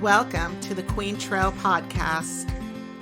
Welcome to the Queen Trail Podcast.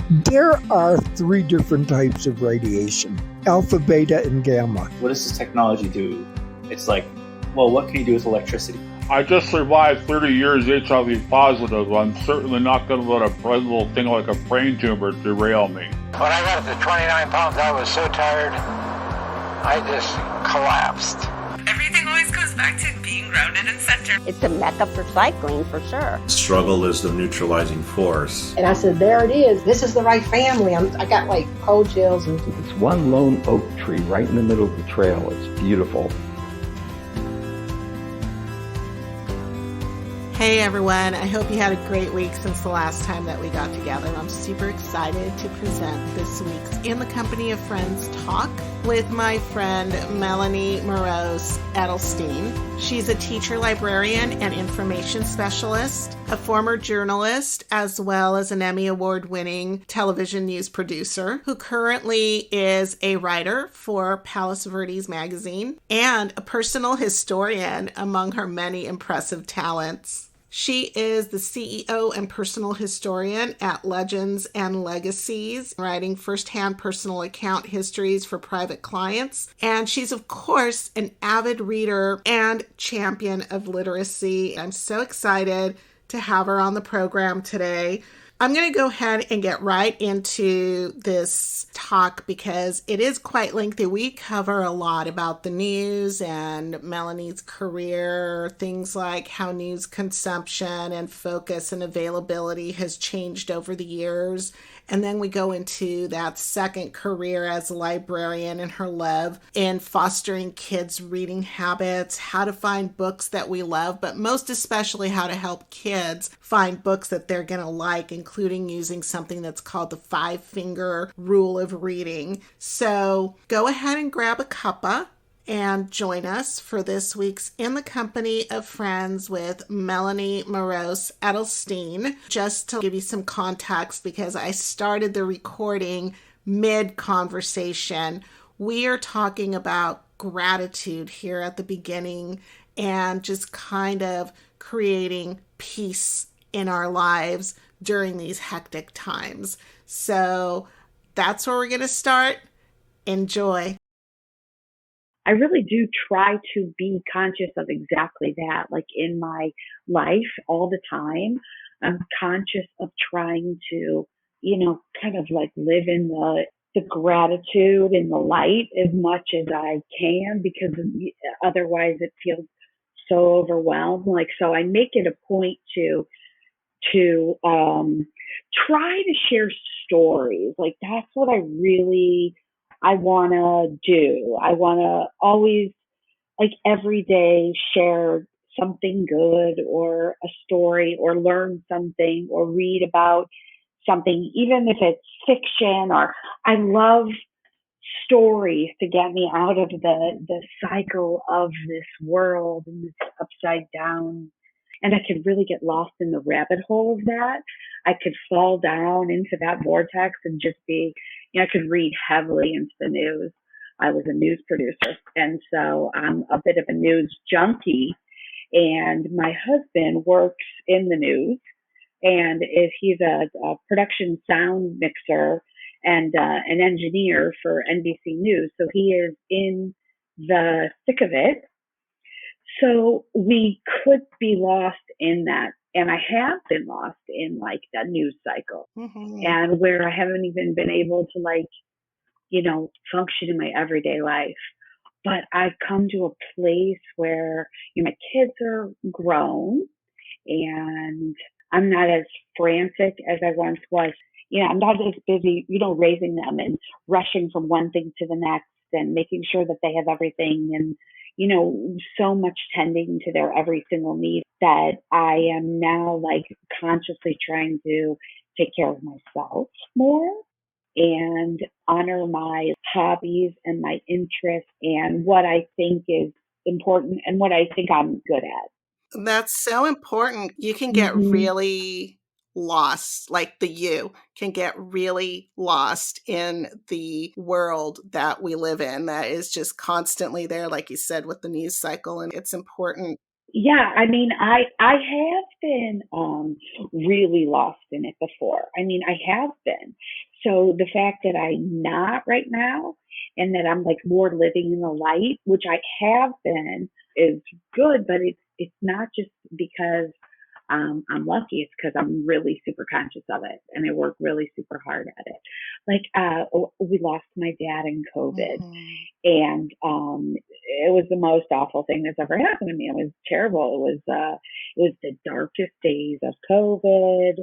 There are three different types of radiation: alpha, beta, and gamma. What does this technology do? It's like, well, what can you do with electricity? I just survived 30 years HIV positive. I'm certainly not going to let a little thing like a brain tumor derail me. When I got to 29 pounds, I was so tired, I just collapsed. Everything always goes back to being grounded and centered. It's a mecca for cycling, for sure. Struggle is the neutralizing force. And I said, there it is. This is the right family. I got like cold chills. It's one lone oak tree right in the middle of the trail. It's beautiful. Hey everyone, I hope you had a great week since the last time that we got together. I'm super excited to present this week's In the Company of Friends talk with my friend Melani Morose Edelstein. She's a teacher, librarian, and information specialist, a former journalist, as well as an Emmy Award-winning television news producer who currently is a writer for Palos Verdes Magazine and a personal historian among her many impressive talents. She is the CEO and personal historian at Legends and Legacies, writing firsthand personal account histories for private clients. And she's, of course, an avid reader and champion of literacy. I'm so excited to have her on the program today. I'm going to go ahead and get right into this talk because it is quite lengthy. We cover a lot about the news and Melani's career, things like how news consumption and focus and availability has changed over the years. And then we go into that second career as a librarian and her love in fostering kids' reading habits, how to find books that we love, but most especially how to help kids find books that they're going to like, including using something that's called the 5-finger rule of reading. So go ahead and grab a cuppa and join us for this week's In the Company of Friends with Melani Morose Edelstein. Just to give you some context, because I started the recording mid-conversation, we are talking about gratitude here at the beginning and just kind of creating peace in our lives during these hectic times. So that's where we're going to start. Enjoy. I really do try to be conscious of exactly that. Like in my life all the time, I'm conscious of trying to, kind of like live in the gratitude and the light as much as I can, because otherwise it feels so overwhelmed. Like, so I make it a point to try to share stories. Like that's what I want to do. I want to always, like every day, share something good or a story or learn something or read about something, even if it's fiction. Or I love stories to get me out of the cycle of this world and this upside down. And I could really get lost in the rabbit hole of that. I could fall down into that vortex and just be, I could read heavily into the news. I was a news producer, and so I'm a bit of a news junkie. And my husband works in the news, and he's a production sound mixer and an engineer for NBC News. So he is in the thick of it. So we could be lost in that. And I have been lost in like the news cycle, and where I haven't even been able to function in my everyday life. But I've come to a place where my kids are grown and I'm not as frantic as I once was. I'm not as busy, raising them and rushing from one thing to the next and making sure that they have everything, and so much tending to their every single need, that I am now like consciously trying to take care of myself more and honor my hobbies and my interests and what I think is important and what I think I'm good at. That's so important. You can get really lost, like you can get really lost in the world that we live in that is just constantly there, like you said, with the news cycle. And it's important Yeah, I mean, I have been really lost in it before. I mean, I have been. So the fact that I'm not right now, and that I'm like more living in the light, which I have been, is good. But it's not just because I'm lucky. It's because I'm really super conscious of it, and I work really super hard at it. Like we lost my dad in COVID, Mm-hmm. and it was the most awful thing that's ever happened to me. It was terrible. It was the darkest days of COVID,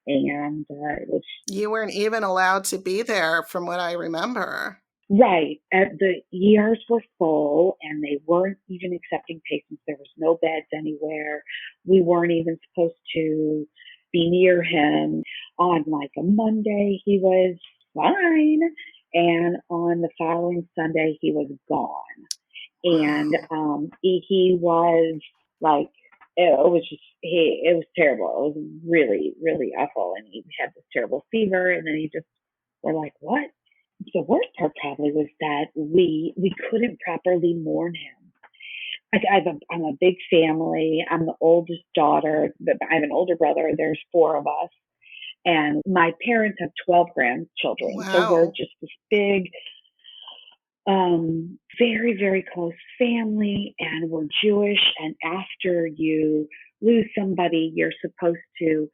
and it was You weren't even allowed to be there, from what I remember. right. The ERs were full, and they weren't even accepting patients. There was no beds anywhere. We weren't even supposed to be near him. On like a Monday, he was fine, and on the following Sunday, he was gone. And Wow. he was like, it was just it was terrible. It was really really awful, and he had this terrible fever, and then he just we're like, what? The worst part probably was that we couldn't properly mourn him. I'm a big family. I'm the oldest daughter. I have an older brother. There's four of us, and my parents have 12 grandchildren. So we're Wow. just this big very, very close family, and we're Jewish. And after you lose somebody, you're supposed to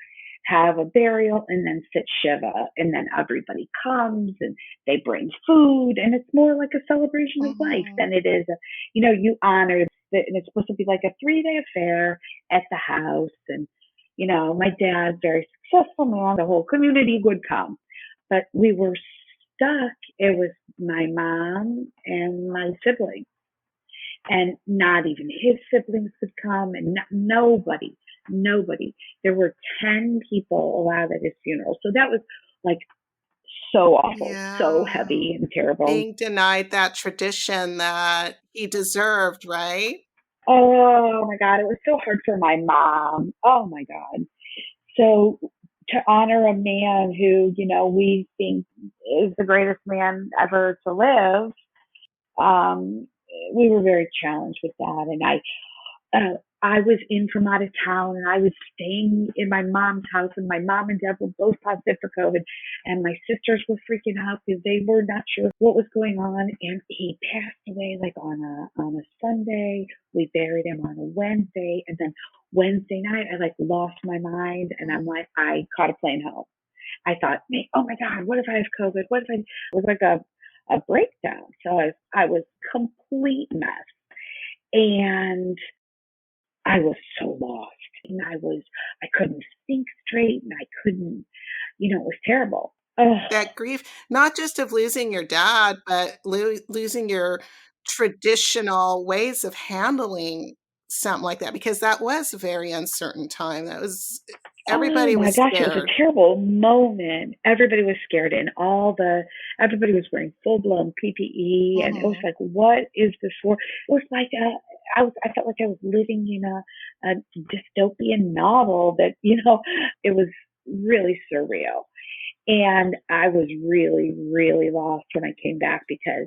have a burial and then sit Shiva. And then everybody comes and they bring food. And it's more like a celebration of life Mm-hmm. than it is, you honor it. And it's supposed to be like a 3-day affair at the house. And, my dad's very successful man. The whole community would come. But we were stuck. It was my mom and my siblings, and not even his siblings could come, and nobody. There were 10 people allowed at his funeral, so that was like so awful, so Yeah. heavy and terrible. Being denied that tradition that he deserved, right? Oh my God, it was so hard for my mom. Oh my God. So to honor a man who, we think is the greatest man ever to live, um, we were very challenged with that. And I was in from out of town, and I was staying in my mom's house, and my mom and dad were both positive for COVID, and my sisters were freaking out because they were not sure what was going on. And he passed away like on a Sunday. We buried him on a Wednesday, and then Wednesday night I like lost my mind, and I'm like, I caught a plane home. I thought, oh my God, what if I have COVID? What if I? It was like a breakdown. So I was complete mess, and I was so lost, and I couldn't think straight, and I couldn't, it was terrible. Oh, That grief, not just of losing your dad, but losing your traditional ways of handling something like that, because that was a very uncertain time. That was, oh everybody my was gosh, it was a scared. terrible moment. Everybody was scared, and everybody was wearing full blown PPE, and it was Mm-hmm. like, what is this for? It was like I felt like I was living in a dystopian novel that, it was really surreal. And I was really, really lost when I came back because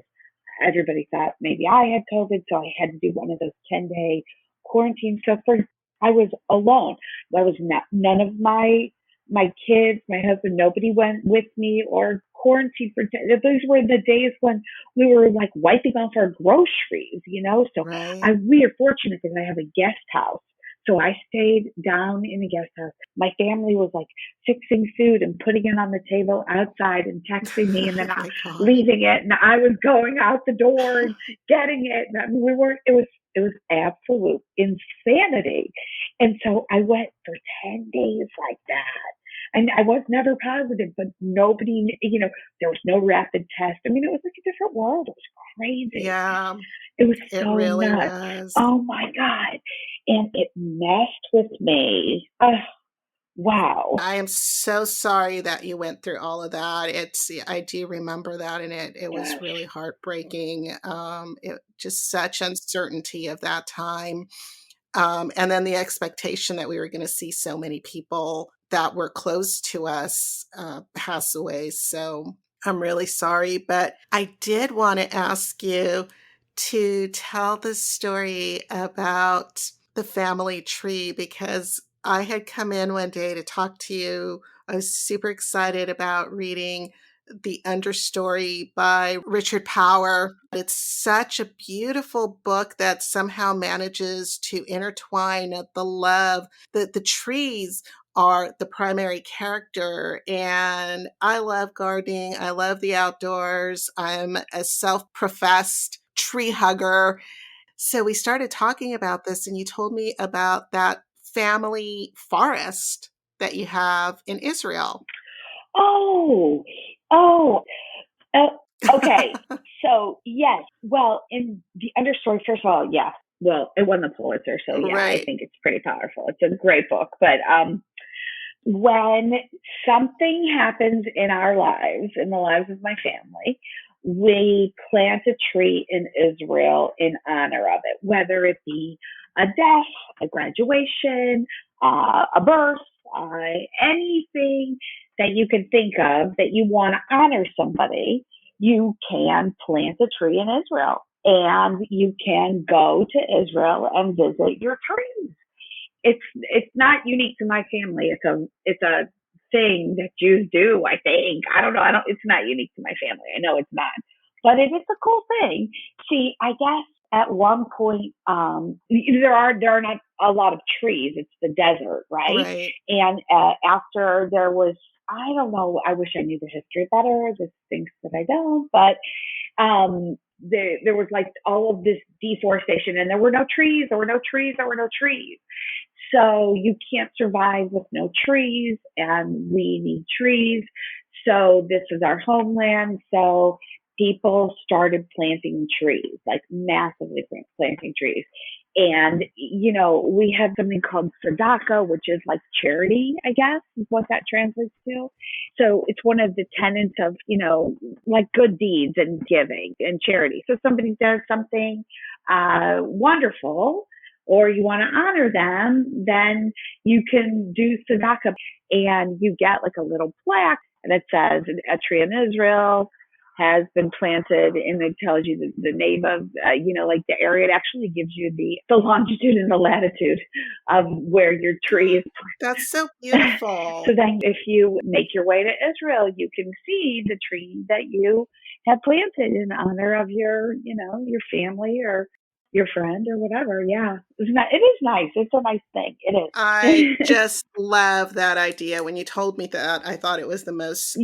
everybody thought maybe I had COVID, so I had to do one of those 10-day quarantines. So I was alone. I was not, none of my kids, my husband, nobody went with me or quarantined for 10. Those were the days when we were like wiping off our groceries. So Right. we are fortunate because I have a guest house. So I stayed down in a guest house. My family was like fixing food and putting it on the table outside and texting me, and then Oh my God. leaving it, and I was going out the door and getting it. And I mean, we weren't. It was absolute insanity. And so I went for 10 days like that. And I was never positive, but nobody, there was no rapid test. I mean, it was like a different world. It was crazy. Yeah, It was it so really nuts. was. Oh my God. And it messed with me. Wow. I am so sorry that you went through all of that. I do remember that, and it was Yes. really heartbreaking. It just such uncertainty of that time. And then the expectation that we were going to see so many people that were close to us pass away. So I'm really sorry, but I did want to ask you to tell the story about the family tree because I had come in one day to talk to you. I was super excited about reading The Understory by Richard Power. It's such a beautiful book that somehow manages to intertwine the love. The trees are the primary character, and I love gardening. I love the outdoors. I'm a self-professed tree hugger. So we started talking about this, and you told me about that family forest that you have in Israel. Oh, oh, uh, okay. So yes, well, in the Understory, first of all, yeah. Well, it won the Pulitzer, so yeah, I Right. think it's pretty powerful. It's a great book, but when something happens in our lives, in the lives of my family, we plant a tree in Israel in honor of it, whether it be a death, a graduation, a birth, anything that you can think of that you want to honor somebody, you can plant a tree in Israel. And you can go to Israel and visit your trees. It's not unique to my family. It's a thing that Jews do. I think I don't know. I don't. It's not unique to my family. I know it's not, but it is a cool thing. See, I guess at one point, there are not a lot of trees. It's the desert, right? Right. And after there was, I don't know. I wish I knew the history better. This thinks that I don't, but there was like all of this deforestation, and there were no trees. There were no trees. There were no trees. So you can't survive with no trees, and we need trees. So this is our homeland. So people started planting trees, like massively planting trees. And, we have something called tzedakah, which is like charity, I guess, is what that translates to. So it's one of the tenets of, like good deeds and giving and charity. So somebody does something wonderful, or you want to honor them, then you can do tzedakah, and you get like a little plaque that says a tree in Israel has been planted, and it tells you the name of, like the area. It actually gives you the longitude and the latitude of where your tree is planted. That's so beautiful. So then if you make your way to Israel, you can see the tree that you have planted in honor of your family or your friend or whatever. Yeah. It is nice. It's a nice thing. It is. I just love that idea. When you told me that, I thought it was the most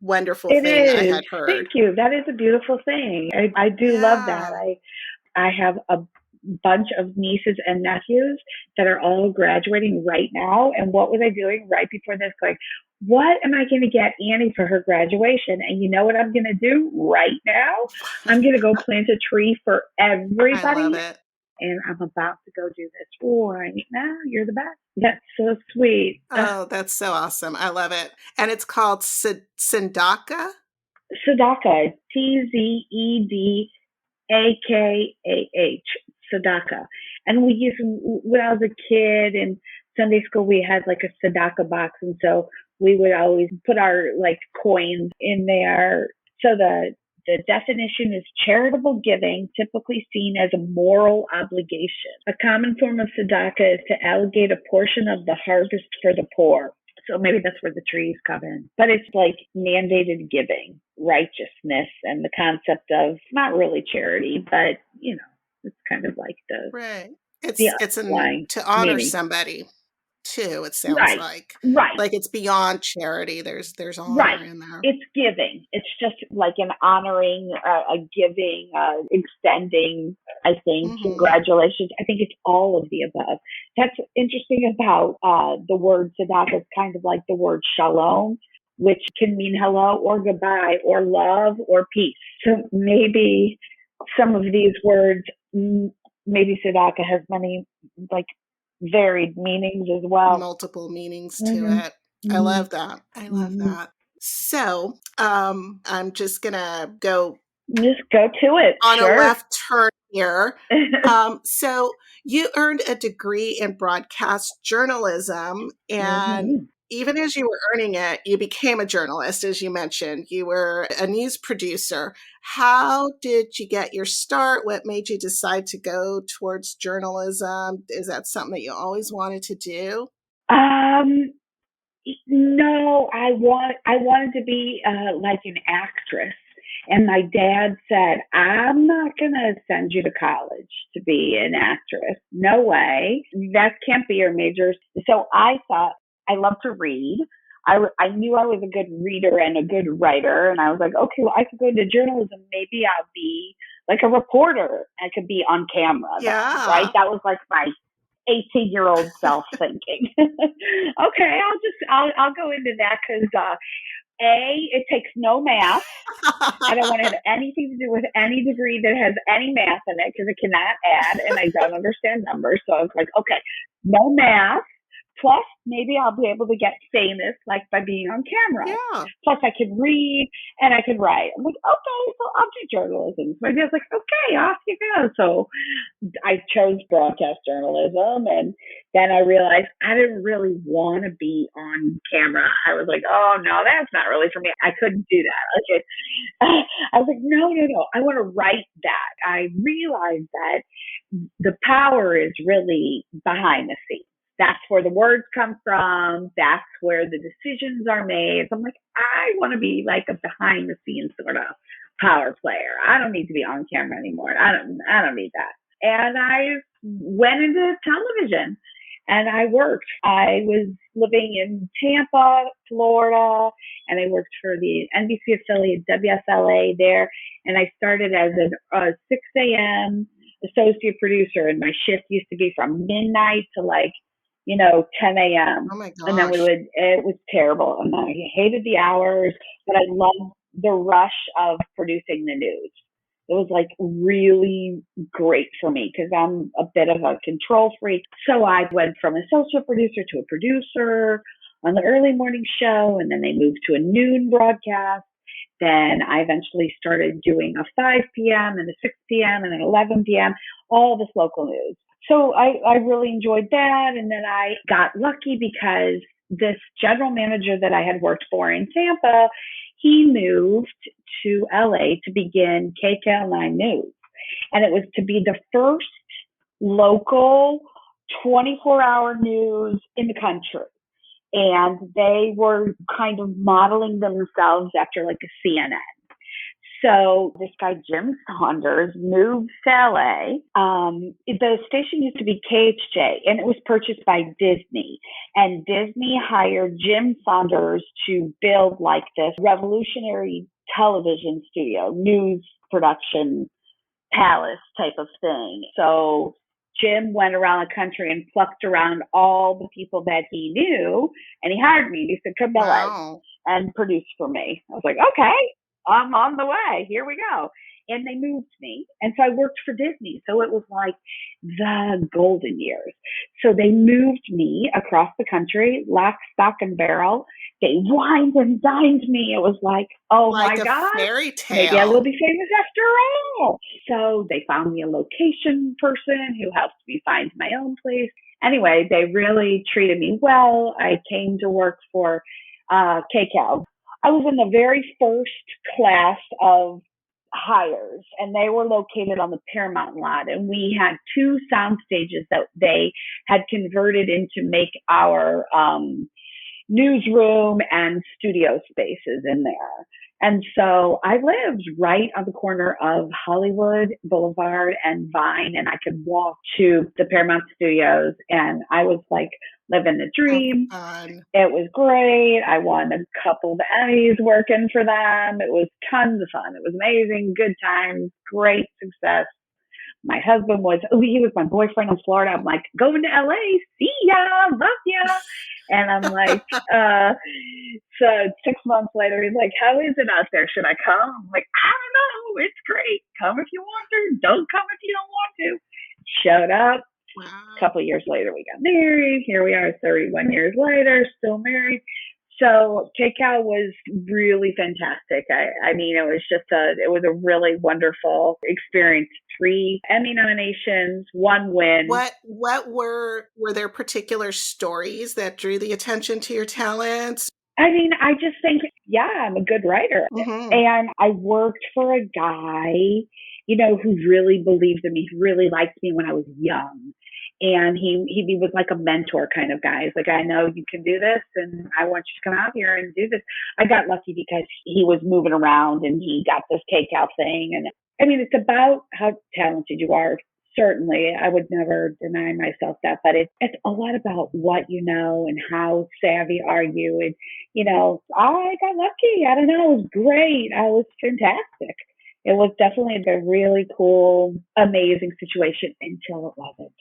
wonderful thing I had heard. Thank you. That is a beautiful thing. I do love that. I have a bunch of nieces and nephews that are all graduating right now. And what was I doing right before this? Like, what am I going to get Annie for her graduation? And you know what I'm going to do right now? I'm going to go plant a tree for everybody. I love it. And I'm about to go do this right now. You're the best. That's so sweet. Oh, that's so awesome. I love it. And it's called tzedakah? Tzedakah. Tzedakah. Tzedakah. And we used, when I was a kid in Sunday school, we had like a tzedakah box. And so we would always put our like coins in there. So the definition is charitable giving, typically seen as a moral obligation. A common form of tzedakah is to allocate a portion of the harvest for the poor. So maybe that's where the trees come in. But it's like mandated giving, righteousness, and the concept of not really charity, but, it's kind of like the... Right. It's to honor somebody, too, it sounds like. Right. Like it's beyond charity. There's honor in there. It's giving. It's just like an honoring, a giving, extending, I think, congratulations. I think it's all of the above. That's interesting about the word tzedakah. It's kind of like the word shalom, which can mean hello or goodbye or love or peace. So maybe some of these words, maybe tzedakah has many like varied meanings as well. Multiple meanings to it. I love that. I love that. So I'm just gonna go to it on a left turn here. So you earned a degree in broadcast journalism, and even as you were earning it, you became a journalist, as you mentioned. You were a news producer. How did you get your start? What made you decide to go towards journalism? Is that something that you always wanted to do? No, I wanted to be like an actress. And my dad said, I'm not going to send you to college to be an actress. No way. That can't be your major. So I thought, I love to read. I knew I was a good reader and a good writer. And I was like, okay, well, I could go into journalism. Maybe I'll be like a reporter. I could be on camera. Yeah. Right? That was like my 18-year-old self thinking. Okay, I'll go into that because it takes no math. I don't want to have anything to do with any degree that has any math in it because it cannot add, and I don't understand numbers. So I was like, okay, no math. Plus, maybe I'll be able to get famous, like by being on camera. Yeah. Plus, I could read and I could write. I'm like, okay, so I'll do journalism. So my dad's like, okay, off you go. So I chose broadcast journalism, and then I realized I didn't really want to be on camera. I was like, oh no, that's not really for me. I couldn't do that. Okay. I was like, no. I want to write that. I realized that the power is really behind the scenes. That's where the words come from. That's where the decisions are made. So I'm like, I want to be like a behind the scenes sort of power player. I don't need to be on camera anymore. I don't need that. And I went into television and I worked. I was living in Tampa, Florida, and I worked for the NBC affiliate WSLA there. And I started as a 6 a.m. associate producer, and my shift used to be from midnight to 10 a.m. Oh my gosh. And then it was terrible. And I hated the hours, but I loved the rush of producing the news. It was like really great for me because I'm a bit of a control freak. So I went from associate producer to a producer on the early morning show, and then they moved to a noon broadcast. Then I eventually started doing a 5 p.m. and a 6 p.m. and an 11 p.m., all this local news. So I really enjoyed that. And then I got lucky because this general manager that I had worked for in Tampa, he moved to LA to begin KKL9 News. And it was to be the first local 24-hour news in the country. And they were kind of modeling themselves after like a CNN. So this guy, Jim Saunders, moved to LA. The station used to be KHJ, and it was purchased by Disney. And Disney hired Jim Saunders to build like this revolutionary television studio, news production palace type of thing. So Jim went around the country and plucked around all the people that he knew, and he hired me. He said, come to LA and produce for me. I was like, okay. I'm on the way. Here we go. And they moved me. And so I worked for Disney. So it was like the golden years. So they moved me across the country, lock, stock, and barrel. They wined and dined me. It was like, oh like my God. Fairy tale. Maybe I will be famous after all. So they found me a location person who helped me find my own place. Anyway, they really treated me well. I came to work for KCAL. I was in the very first class of hires, and they were located on the Paramount lot. And we had 2 sound stages that they had converted into make our newsroom and studio spaces in there. And so I lived right on the corner of Hollywood Boulevard and Vine, and I could walk to the Paramount Studios, and I was like living the dream. It was great. I won a couple of Emmys working for them. It was tons of fun. It was amazing, good times, great success. My husband he was my boyfriend in Florida. I'm like, going to LA, see ya, love ya. And I'm like, so 6 months later, he's like, how is it out there? Should I come? I'm like, I don't know. It's great. Come if you want to. Don't come if you don't want to. Showed up. Wow. A couple of years later, we got married. Here we are 31 years later, still married. So KCAL was really fantastic. I mean, it was a really wonderful experience. 3 Emmy nominations, 1 win. What were there particular stories that drew the attention to your talents? I mean, I just think, I'm a good writer. Mm-hmm. And I worked for a guy, who really believed in me, who really liked me when I was young. And he was like a mentor kind of guy. He's like, I know you can do this, and I want you to come out here and do this. I got lucky because he was moving around and he got this KCAL thing. And I mean, it's about how talented you are. Certainly, I would never deny myself that, but it's a lot about what you know and how savvy are you. And, I got lucky. I don't know. It was great. I was fantastic. It was definitely a really cool, amazing situation until it wasn't.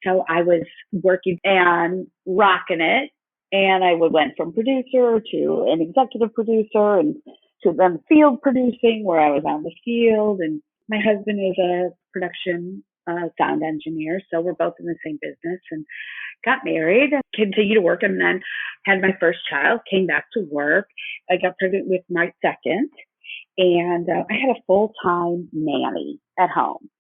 So I was working and rocking it, and I went from producer to an executive producer and to then field producing, where I was on the field. And my husband is a production sound engineer, so we're both in the same business, and got married and continued to work, and then had my first child, came back to work. I got pregnant with my second, and I had a full-time nanny at home.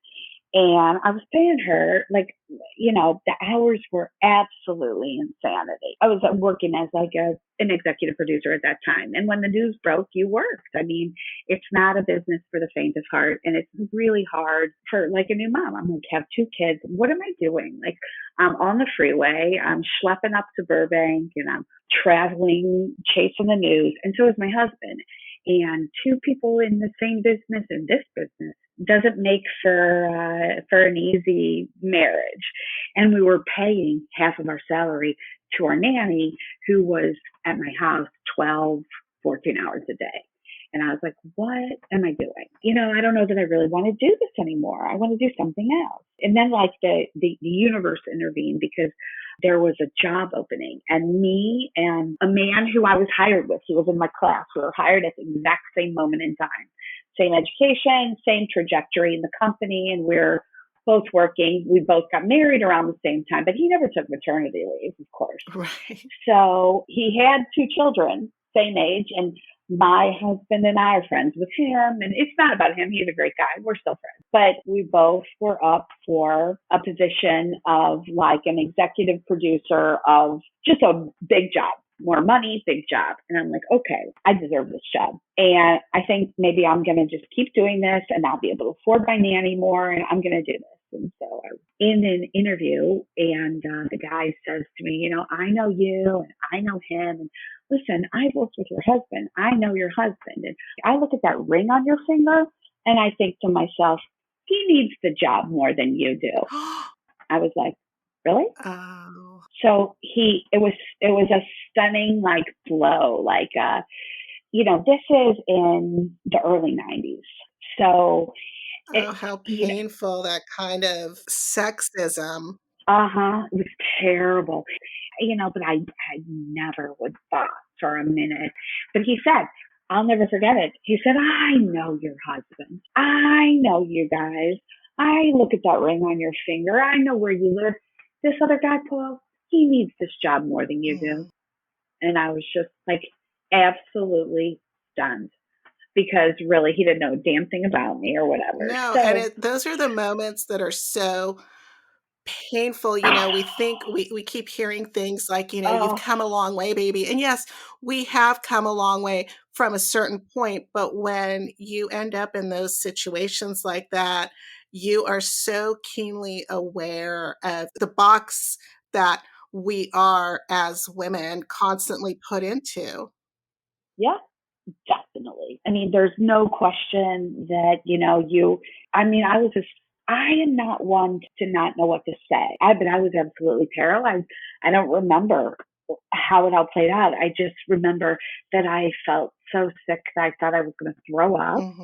And I was paying her, the hours were absolutely insanity. I was working as an executive producer at that time. And when the news broke, you worked. I mean, it's not a business for the faint of heart. And it's really hard for a new mom. I'm like, have 2 kids. What am I doing? I'm on the freeway. I'm schlepping up to Burbank, and I'm traveling, chasing the news. And so is my husband. And 2 people in the same business, in this business, doesn't make for an easy marriage. And we were paying half of our salary to our nanny, who was at my house 12, 14 hours a day. And I was like, what am I doing? I don't know that I really want to do this anymore. I want to do something else. And then the universe intervened, because there was a job opening, and me and a man who I was hired with, he was in my class. We were hired at the exact same moment in time. Same education, same trajectory in the company, and we're both working. We both got married around the same time, but he never took maternity leave, of course. Right. So he had 2 children, same age, and my husband and I are friends with him. And it's not about him. He's a great guy. We're still friends. But we both were up for a position of an executive producer of just a big job. More money, big job. And I'm like, okay, I deserve this job. And I think maybe I'm going to just keep doing this, and I'll be able to afford my nanny more, and I'm going to do this. And so I was in an interview, and the guy says to me, I know you and I know him. And listen, I've worked with your husband. I know your husband. And I look at that ring on your finger, and I think to myself, he needs the job more than you do. I was like, really? Oh. So it was a stunning blow. This is in the early 90s. So how painful, that kind of sexism. It was terrible. But I never would thought for a minute. But he said, I'll never forget it. He said, I know your husband. I know you guys. I look at that ring on your finger. I know where you live. This other guy, Paul, he needs this job more than you do. And I was just absolutely stunned, because really he didn't know a damn thing about me or whatever. No, so, and those are the moments that are so painful. We think we keep hearing things like, you've come a long way, baby. And yes, we have come a long way from a certain point. But when you end up in those situations like that, you are so keenly aware of the box that we are as women constantly put into. Yeah, definitely. I mean, there's no question that, I am not one to not know what to say. But I was absolutely paralyzed. I don't remember how it all played out. I just remember that I felt so sick that I thought I was going to throw up,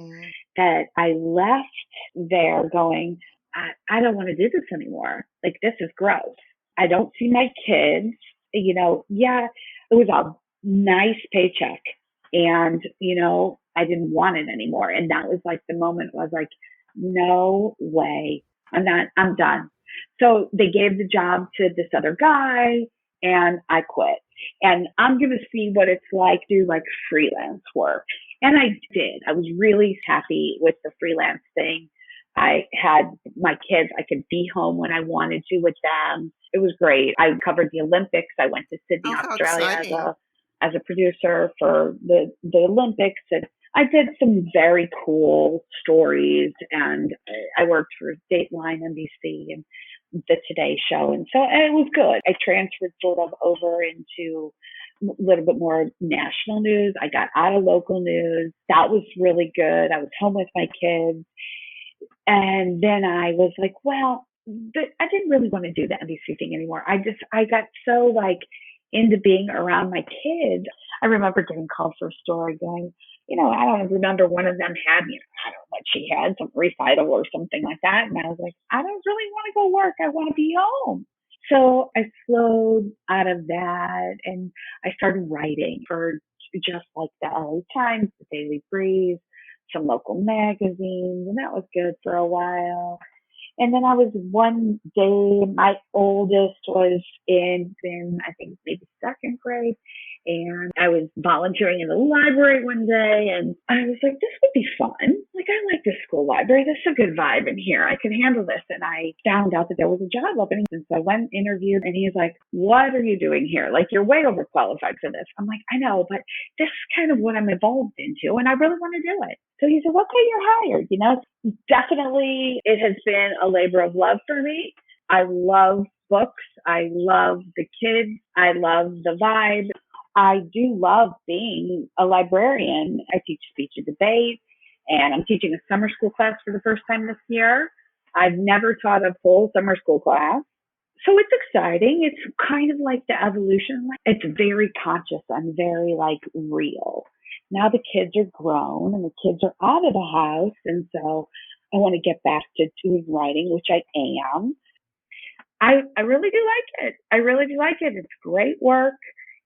that I left there going, I don't want to do this anymore. This is gross. I don't see my kids. It was a nice paycheck, and, I didn't want it anymore. And that was the moment was no way. I'm done. So they gave the job to this other guy, and I quit. And I'm going to see what it's like to do like freelance work. And I did. I was really happy with the freelance thing. I had my kids. I could be home when I wanted to with them. It was great. I covered the Olympics. I went to Sydney, Oh, how Australia exciting. as a producer for the Olympics. And I did some very cool stories, and I worked for Dateline NBC and the Today Show. And so it was good. I transferred sort of over into a little bit more national news. I got out of local news. That was really good. I was home with my kids. And then I was like, well, I didn't really want to do the NBC thing anymore. I got so like into being around my kids. I remember getting called for a story going, I don't remember one of them had, I don't know what she had, some recital or something like that. And I was like, I don't really want to go work. I want to be home. So I slowed out of that and I started writing for just like the LA Times, the Daily Breeze, some local magazines, and that was good for a while. And then I was one day, my oldest was in I think maybe second grade, and I was volunteering in the library one day, and I was like, this would be fun. Like, I like this school library. There's a good vibe in here. I can handle this. And I found out that there was a job opening. And so I went and interviewed, and he's like, what are you doing here? Like, you're way overqualified for this. I'm like, I know, but this is kind of what I'm involved into, and I really want to do it. So he said, okay, you're hired. Definitely it has been a labor of love for me. I love books. I love the kids. I love the vibe. I do love being a librarian. I teach speech and debate, and I'm teaching a summer school class for the first time this year. I've never taught a full summer school class. So it's exciting. It's kind of like the evolution. It's very conscious and very like real. Now the kids are grown and the kids are out of the house. And so I want to get back to doing writing, which I am. I really do like it. I really do like it. It's great work.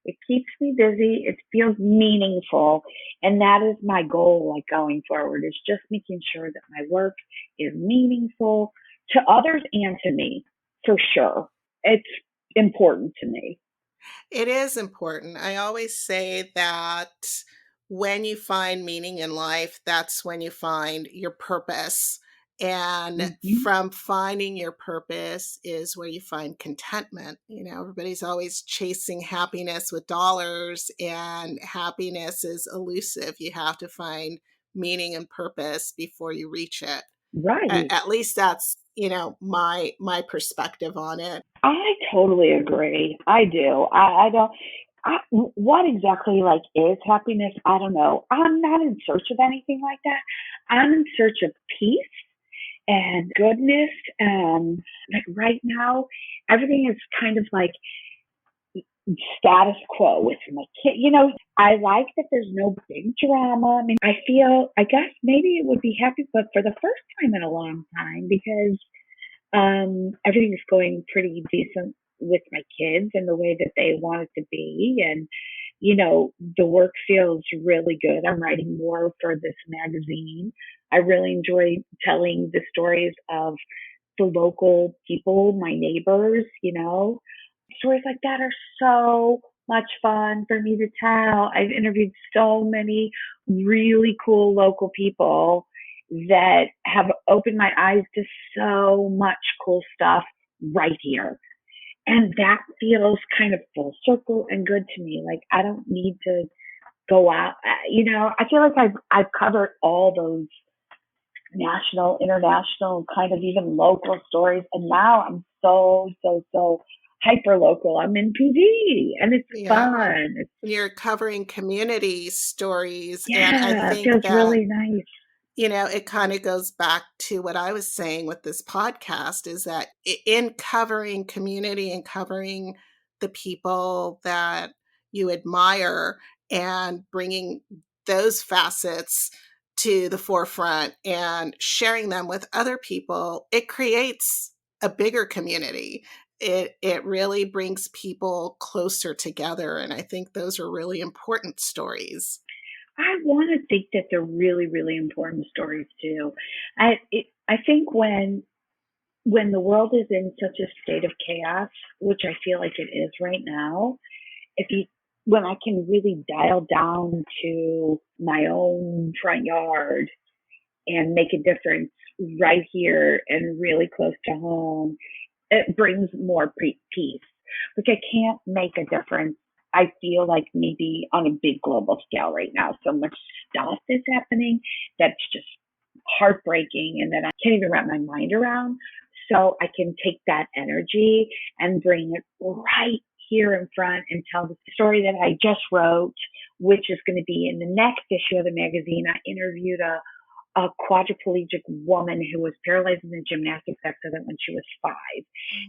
It keeps me busy. It feels meaningful. And that is my goal, like going forward, is just making sure that my work is meaningful to others and to me, for sure. It's important to me. It is important. I always say that when you find meaning in life, that's when you find your purpose. And from finding your purpose is where you find contentment. Everybody's always chasing happiness with dollars, and happiness is elusive. You have to find meaning and purpose before you reach it. Right. At least that's, my perspective on it. I totally agree. I do. I don't. What exactly is happiness? I don't know. I'm not in search of anything like that. I'm in search of peace and goodness. And right now, everything is kind of like status quo with my kid. I like that there's no big drama. I mean, I guess maybe it would be happy, but for the first time in a long time, because everything is going pretty decent with my kids and the way that they want it to be. And, the work feels really good. I'm writing more for this magazine. I really enjoy telling the stories of the local people, my neighbors, Stories like that are so much fun for me to tell. I've interviewed so many really cool local people that have opened my eyes to so much cool stuff right here. And that feels kind of full circle and good to me. Like, I don't need to go out. I feel like I've covered all those national, international, kind of even local stories. And now I'm so hyper local. I'm in PD, and it's fun. You're covering community stories. Yeah, and I think it feels that, really nice. It kind of goes back to what I was saying with this podcast, is that in covering community and covering the people that you admire and bringing those facets to the forefront and sharing them with other people, it creates a bigger community. It really brings people closer together. And I think those are really important stories. I want to think that they're really, really important stories too. I think when when the world is in such a state of chaos, which I feel like it is right now, when I can really dial down to my own front yard and make a difference right here and really close to home, it brings more peace. Which I can't make a difference. I feel like maybe on a big global scale right now, so much stuff is happening that's just heartbreaking and that I can't even wrap my mind around. So I can take that energy and bring it right here in front and tell the story that I just wrote, which is going to be in the next issue of the magazine. I interviewed a quadriplegic woman who was paralyzed in a gymnastics accident when she was 5.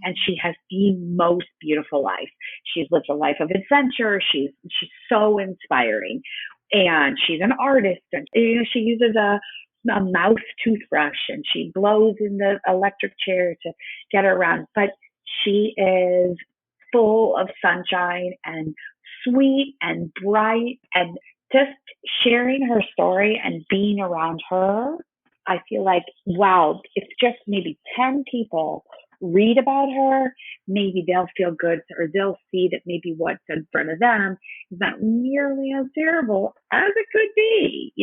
And she has the most beautiful life. She's lived a life of adventure. She's so inspiring. And she's an artist. And she uses a mouse toothbrush and she blows in the electric chair to get her around. But she is full of sunshine and sweet and bright, and just sharing her story and being around her, I feel like, wow, if just maybe 10 people read about her, maybe they'll feel good, or they'll see that maybe what's in front of them is not nearly as terrible as it could be,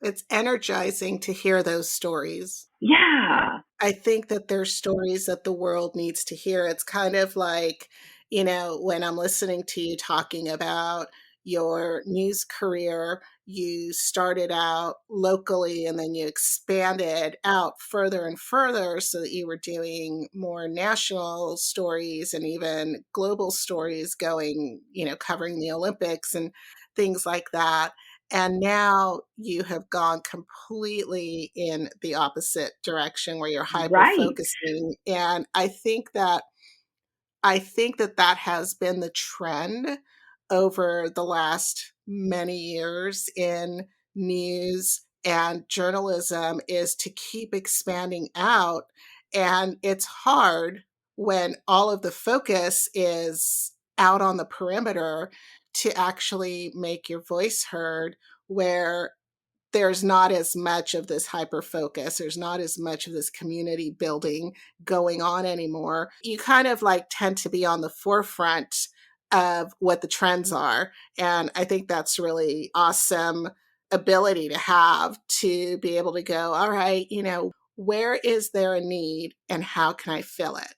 It's energizing to hear those stories. Yeah. I think that there's stories that the world needs to hear. It's kind of like, when I'm listening to you talking about your news career, you started out locally and then you expanded out further and further so that you were doing more national stories and even global stories going, covering the Olympics and things like that. And now you have gone completely in the opposite direction where you're hyper focusing. And I think that that has been the trend over the last many years in news and journalism, is to keep expanding out. And it's hard when all of the focus is out on the perimeter to actually make your voice heard, where there's not as much of this hyper focus. There's not as much of this community building going on anymore. You kind of tend to be on the forefront of what the trends are. And I think that's really awesome ability to have, to be able to go, all right, where is there a need and how can I fill it?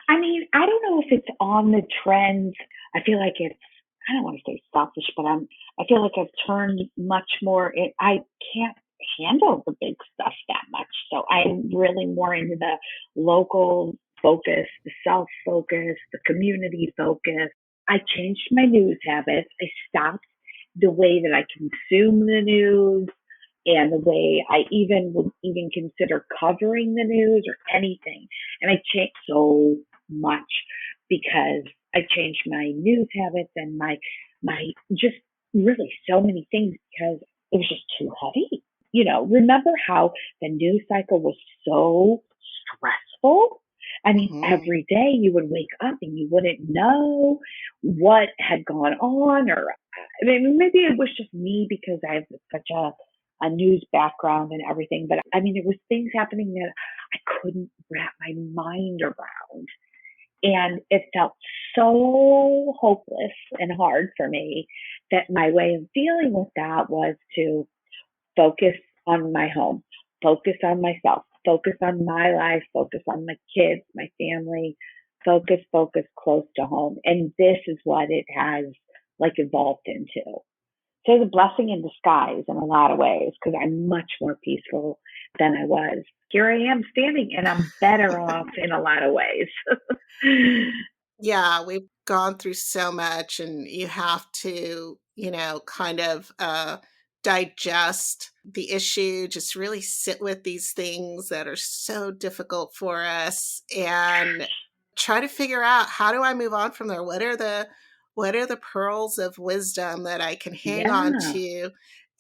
I mean, I don't know if it's on the trends. I feel like I don't want to say selfish, but I feel like I've turned much more. I can't handle the big stuff that much. So I'm really more into the local focus, the self focus, the community focus. I changed my news habits. I stopped the way that I consume the news and the way I would even consider covering the news or anything. And I changed so much because I changed my news habits and my just really so many things, because it was just too heavy. Remember how the news cycle was so stressful? I mean, every day you would wake up and you wouldn't know what had gone on, or I mean, maybe it was just me because I have such a news background and everything. But I mean, there was things happening that I couldn't wrap my mind around. And it felt so hopeless and hard for me that my way of dealing with that was to focus on my home, focus on myself, focus on my life, focus on my kids, my family, focus close to home. And this is what it has evolved into. So it's a blessing in disguise in a lot of ways, because I'm much more peaceful than I was. Here I am standing, and I'm better off in a lot of ways. Yeah, we've gone through so much, and you have to, kind of digest the issue, just really sit with these things that are so difficult for us and try to figure out, how do I move on from there? What are the pearls of wisdom that I can hang on to?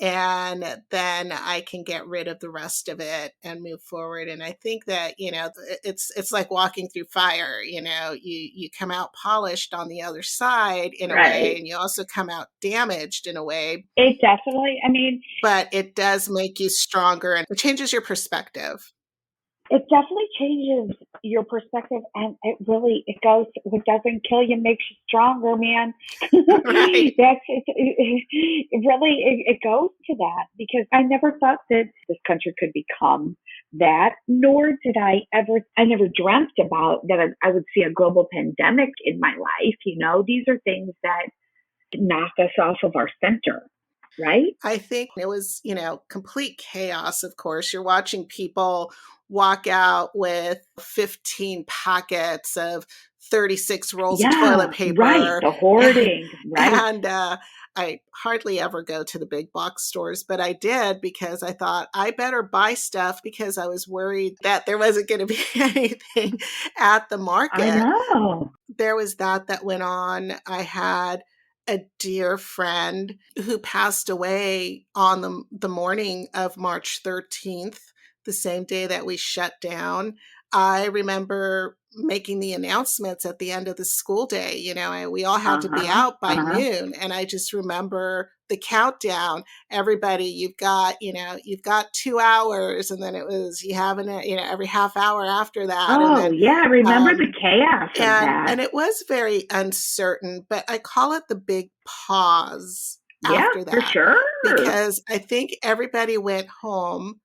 And then I can get rid of the rest of it and move forward. And I think that, it's like walking through fire. You come out polished on the other side in a way, and you also come out damaged in a way. It definitely, but it does make you stronger, and it changes your perspective. It definitely changes your perspective, and it goes. What doesn't kill you makes you stronger, man. Right. It goes to that, because I never thought that this country could become that, nor did I never dreamt about that I would see a global pandemic in my life. These are things that knock us off of our center, right? I think it was, complete chaos, of course. You're watching people walk out with 15 packets of 36 rolls of toilet Yeah, right. paper. The hoarding, right? And I hardly ever go to the big box stores, but I did because I thought I better buy stuff because I was worried that there wasn't going to be anything at the I market. know. There was that went on. I had a dear friend who passed away on the morning of March 13th, the same day that we shut down. I remember making the announcements at the end of the school day. We all had to be out by noon. And I just remember the countdown. Everybody, you've got 2 hours. And then it was, you have every half hour after that. Oh, and then, yeah. I remember the chaos of that. and it was very uncertain, but I call it the big pause after that. For sure. Because I think everybody went home,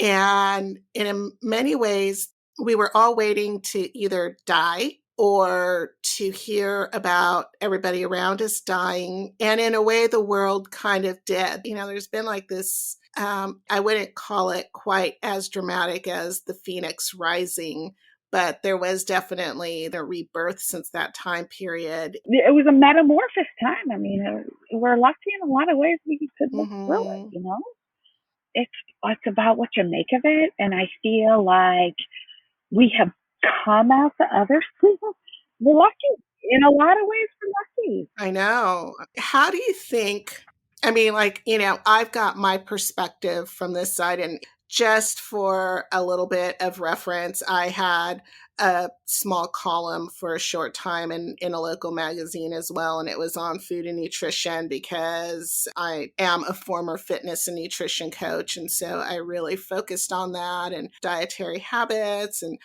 and in many ways, we were all waiting to either die or to hear about everybody around us dying. And in a way, the world kind of did. There's been like this, I wouldn't call it quite as dramatic as the Phoenix Rising, but there was definitely the rebirth since that time period. It was a metamorphosis time. I mean, we're lucky in a lot of ways we could look through it, It's about what you make of it. And I feel like we have come out the other side. We're lucky. In a lot of ways, we're lucky. I know. How do you think? I mean, I've got my perspective from this side, and just for a little bit of reference, I had a small column for a short time in a local magazine as well, and it was on food and nutrition because I am a former fitness and nutrition coach, and so I really focused on that and dietary habits and,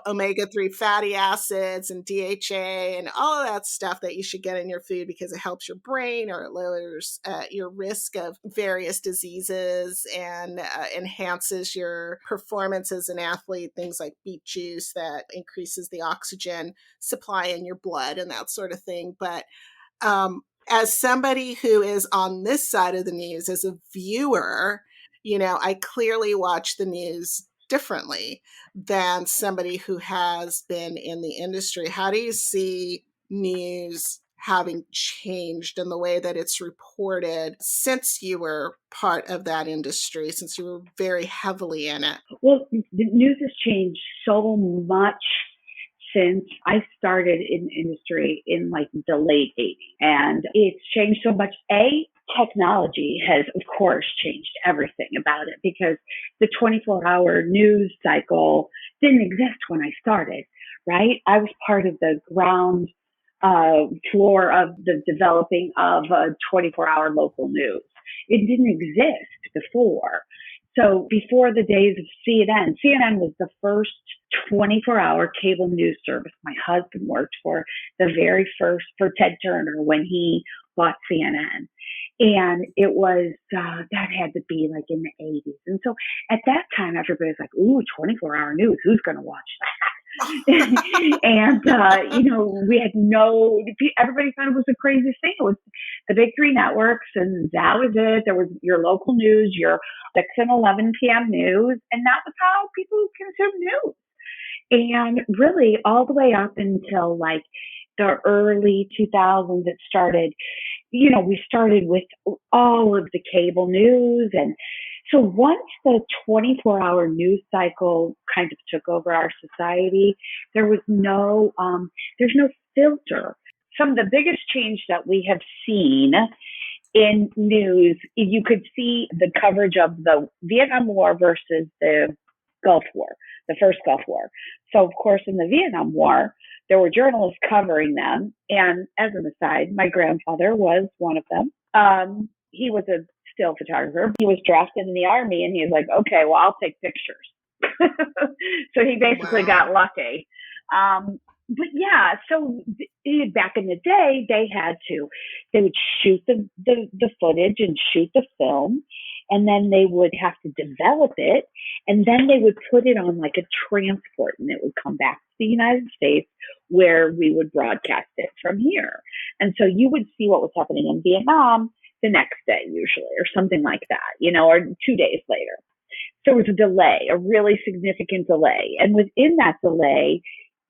omega-3 fatty acids and DHA and all of that stuff that you should get in your food because it helps your brain, or it lowers your risk of various diseases and enhances your performance as an athlete. Things like beet juice that increases the oxygen supply in your blood and that sort of thing. But as somebody who is on this side of the news, as a viewer, I clearly watch the news differently than somebody who has been in the industry. How do you see news having changed in the way that it's reported since you were part of that industry, since you were very heavily in it? Well, the news has changed so much since I started in the industry in the late 80s. And it's changed so much. Technology has, of course, changed everything about it, because the 24-hour news cycle didn't exist when I started, right? I was part of the ground floor of the developing of a 24-hour local news. It didn't exist before. So before the days of CNN was the first 24-hour cable news service. My husband worked for for Ted Turner when he bought CNN. And it was, that had to be in the 80s. And so at that time, everybody was like, ooh, 24-hour news, who's going to watch that? And, we had everybody thought it was the craziest thing. It was the big three networks, and that was it. There was your local news, your 6 and 11 p.m. news, and that was how people consumed news. And really, all the way up until the early 2000s, it started, we started with all of the cable news. And so once the 24-hour news cycle kind of took over our society, there's no filter. Some of the biggest change that we have seen in news, you could see the coverage of the Vietnam War versus the Gulf War, the first Gulf War. So, of course, in the Vietnam War, there were journalists covering them. And as an aside, my grandfather was one of them. He was a still photographer. He was drafted in the Army, and he was like, okay, well, I'll take pictures. So he basically got lucky. But yeah, so back in the day, they would shoot the footage and shoot the film, and then they would have to develop it, and then they would put it on like a transport, and it would come back to the United States where we would broadcast it from here. And so you would see what was happening in Vietnam the next day usually, or something like that, or 2 days later. So it was a delay, a really significant delay. And within that delay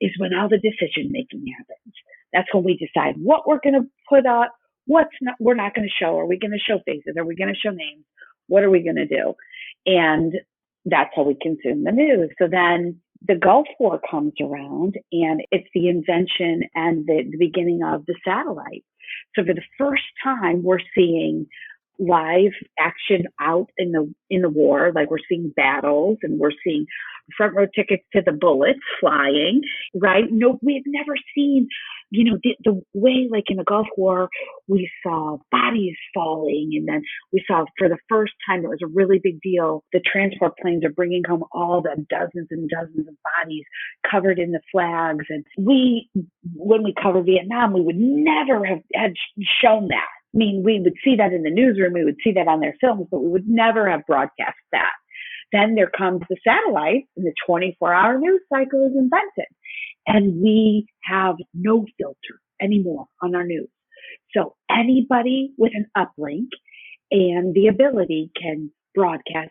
is when all the decision making happens. That's when we decide what we're going to put up, what's not, we're not going to show. Are we going to show faces? Are we going to show names? What are we going to do? And that's how we consume the news. So then the Gulf War comes around, and it's the invention and the beginning of the satellite. So for the first time, we're seeing live action out in the war. Like, we're seeing battles, and we're seeing front row tickets to the bullets flying, right? No, we've never seen, the way, like in the Gulf War, we saw bodies falling, and then we saw for the first time, it was a really big deal. The transport planes are bringing home all the dozens and dozens of bodies covered in the flags. And when we covered Vietnam, we would never have had shown that. I mean, we would see that in the newsroom, we would see that on their films, but we would never have broadcast that. Then there comes the satellite, and the 24-hour news cycle is invented. And we have no filter anymore on our news. So anybody with an uplink and the ability can broadcast.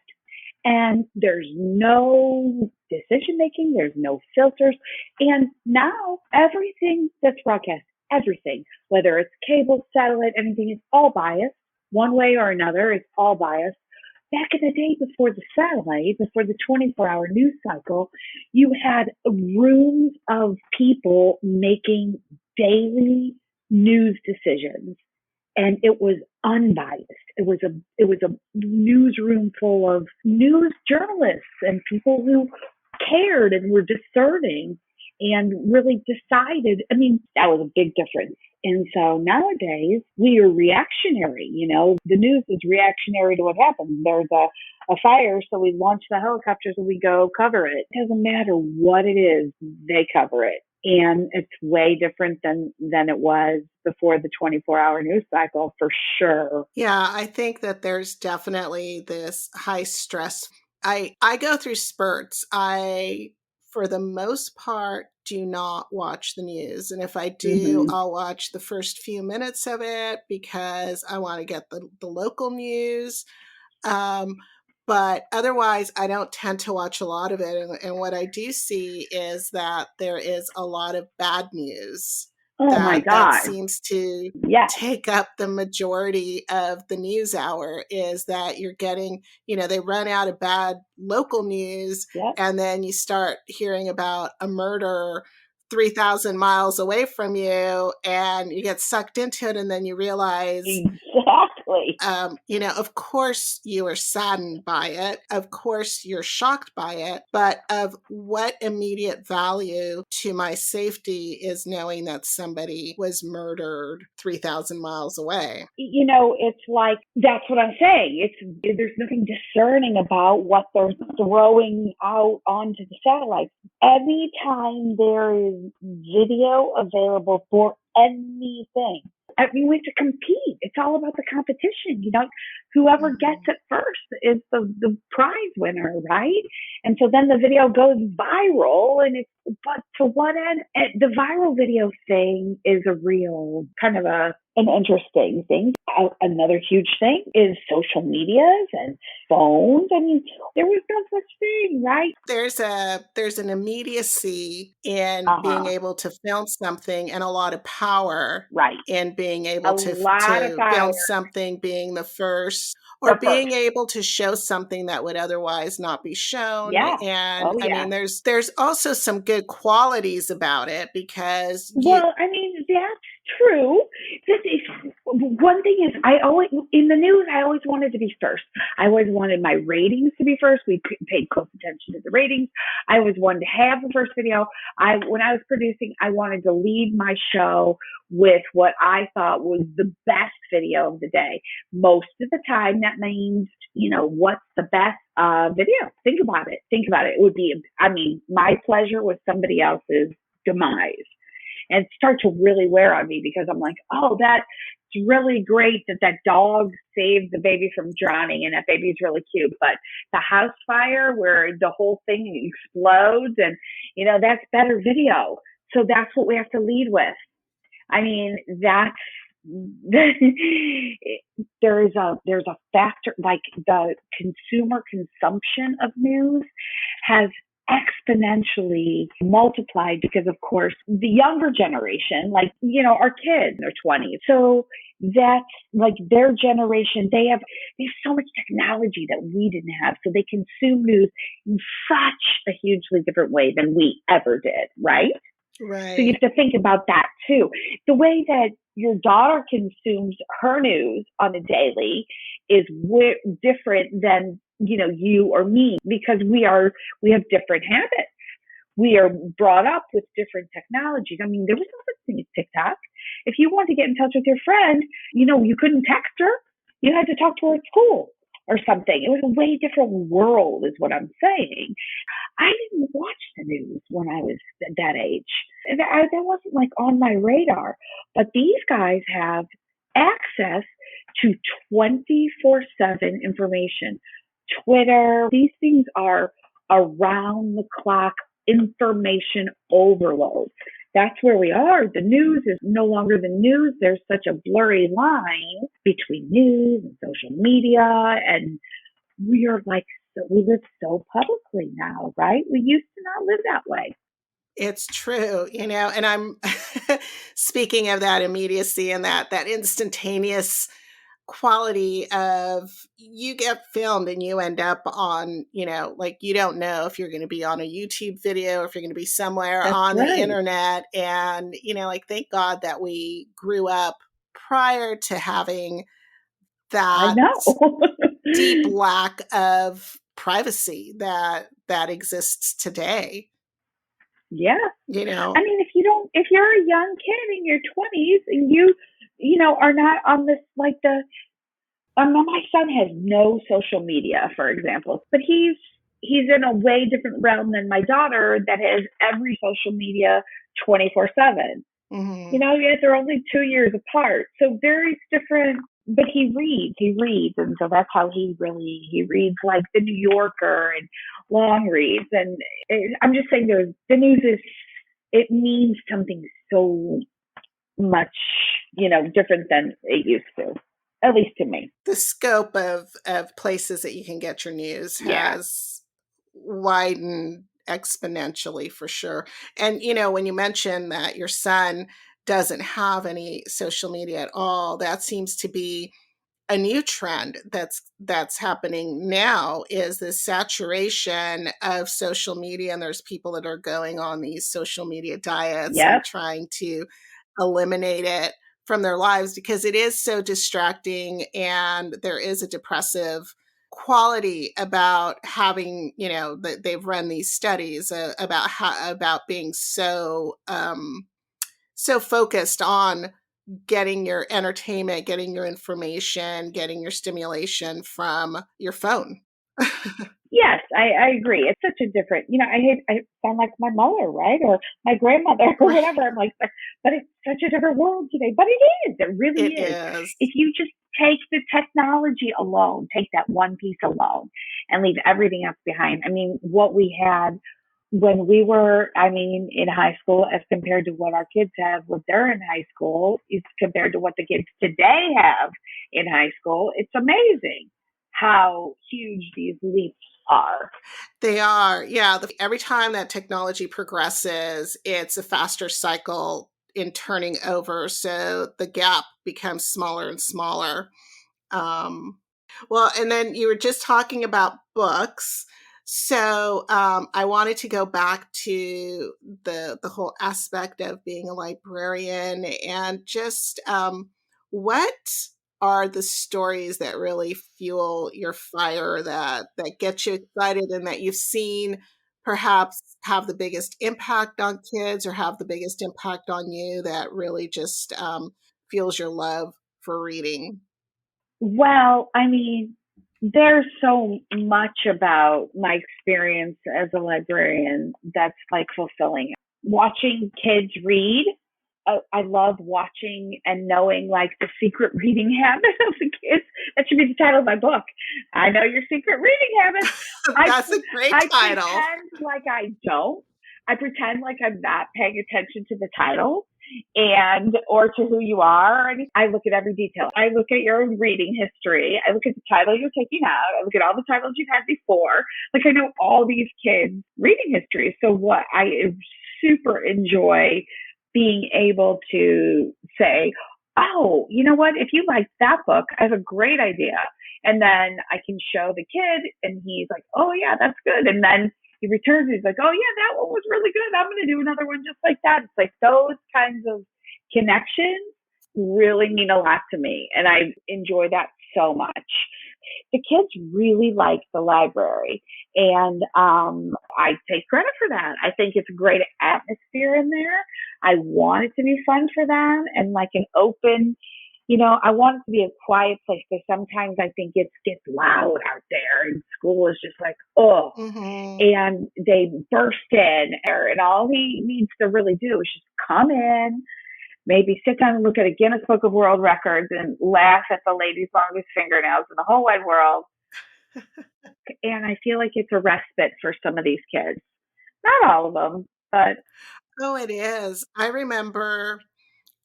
And there's no decision making, there's no filters. And now everything that's broadcast, everything, whether it's cable, satellite, anything, is all biased. One way or another, it's all biased. Back in the day, before the satellite, before the 24-hour news cycle, you had rooms of people making daily news decisions, and it was unbiased. It was a newsroom full of news journalists and people who cared and were discerning and really decided. I mean, that was a big difference. And so nowadays we are reactionary. The news is reactionary to what happens. There's a fire, so we launch the helicopters and we go cover it. It doesn't matter what it is, they cover it. And it's way different than it was before the 24-hour news cycle, for sure. Yeah, I think that there's definitely this high stress. I go through spurts. For the most part, do not watch the news. And if I do, I'll watch the first few minutes of it because I want to get the local news. But otherwise, I don't tend to watch a lot of it. And what I do see is that there is a lot of bad news. My God. That seems to take up the majority of the news hour, is that you're getting, they run out of bad local news, and then you start hearing about a murder 3,000 miles away from you, and you get sucked into it, and then you realize, of course you are saddened by it. Of course you're shocked by it. But of what immediate value to my safety is knowing that somebody was murdered 3,000 miles away? It's like, that's what I'm saying. There's nothing discerning about what they're throwing out onto the satellites. Anytime there is video available for anything, I mean, we have to compete. It's all about the competition. Whoever gets it first is the prize winner, right? And so then the video goes viral, but to what end? The viral video thing is a real kind of an interesting thing. Another huge thing is social medias and phones. I mean, there was no such thing, right? There's an immediacy in being able to film something, and a lot of power, right, in being able to film something, being the first, or being able to show something that would otherwise not be shown. Yeah. And I mean, there's also some good qualities about it, because I mean, that's true. one thing is, I always in the news, I always wanted to be first. I always wanted my ratings to be first. We paid close attention to the ratings. I always wanted to have the first video. When I was producing, I wanted to lead my show with what I thought was the best video of the day. Most of the time, that means, what's the best video? Think about it. It would be, my pleasure was somebody else's demise. And it started to really wear on me because I'm like, oh, that's really great that dog saved the baby from drowning and that baby's really cute. But the house fire where the whole thing explodes and, that's better video. So that's what we have to lead with. I mean, there's a factor, like the consumer consumption of news has exponentially multiplied because, of course, the younger generation, like, our kids in their 20s. So that's like their generation, they have so much technology that we didn't have. So they consume news in such a hugely different way than we ever did, right? Right. So you have to think about that too. The way that your daughter consumes her news on a daily is different than, you or me, because we have different habits. We are brought up with different technologies. I mean, there was no such thing as TikTok. If you wanted to get in touch with your friend, you couldn't text her. You had to talk to her at school or something. It was a way different world is what I'm saying. I didn't watch the news when I was that age. That wasn't like on my radar. But these guys have access to 24/7 information. Twitter, these things are around the clock information overload. That's where we are. The news is no longer the news. There's such a blurry line between news and social media, and we live so publicly now, right? We used to not live that way. It's true, and I'm speaking of that immediacy and that instantaneous quality of you get filmed and you end up on, like you don't know if you're going to be on a YouTube video or if you're going to be somewhere on the internet. And, thank God that we grew up prior to having that deep lack of privacy that exists today. Yeah. I mean, if you're a young kid in your 20s and you are not on this, like my son has no social media, for example, but he's in a way different realm than my daughter that has every social media 24/7. Mm-hmm. Yet they're only 2 years apart. So very different, but he reads. And so that's how he reads, like the New Yorker and long reads. And I'm just saying the news it means something so much, different than it used to, at least to me. The scope of places that you can get your news has widened exponentially for sure. And, when you mention that your son doesn't have any social media at all, that seems to be a new trend that's happening now, is this saturation of social media. And there's people that are going on these social media diets and trying to eliminate it from their lives because it is so distracting, and there is a depressive quality about having, they've run these studies about being so focused on getting your entertainment, getting your information, getting your stimulation from your phone. Yes, I agree. It's such a different, I sound like my mother, right? Or my grandmother or whatever. I'm like, but it's such a different world today. But it is. It really is. If you just take the technology alone, take that one piece alone and leave everything else behind. I mean, what we had when we were, in high school as compared to what our kids have when they're in high school is compared to what the kids today have in high school. It's amazing how huge these leaps are. They are. Yeah. Every time that technology progresses, it's a faster cycle in turning over. So the gap becomes smaller and smaller. Well, and then you were just talking about books. So I wanted to go back to the whole aspect of being a librarian and just what are the stories that really fuel your fire, that get you excited and that you've seen perhaps have the biggest impact on kids or have the biggest impact on you, that really just fuels your love for reading? Well, I mean, there's so much about my experience as a librarian that's like fulfilling. Watching kids read, I love watching and knowing like the secret reading habit of the kids. That should be the title of my book. I know your secret reading habits. That's a great title. I pretend like I don't. I pretend like I'm not paying attention to the title or to who you are. I look at every detail. I look at your reading history. I look at the title you're taking out. I look at all the titles you've had before. Like, I know all these kids' reading history. So what I super enjoy being able to say, oh, you know what? If you like that book, I have a great idea. And then I can show the kid and he's like, oh yeah, that's good. And then he returns and he's like, oh yeah, that one was really good. I'm going to do another one just like that. It's like those kinds of connections really mean a lot to me. And I enjoy that so much. The kids really like the library. And I take credit for that. I think it's a great atmosphere in there. I want it to be fun for them and like an open, I want it to be a quiet place, because sometimes I think it gets loud out there and school is just like, oh, and they burst in, and all he needs to really do is just come in, maybe sit down and look at a Guinness Book of World Records and laugh at the lady's longest fingernails in the whole wide world. And I feel like it's a respite for some of these kids. Not all of them, but. Oh, it is. I remember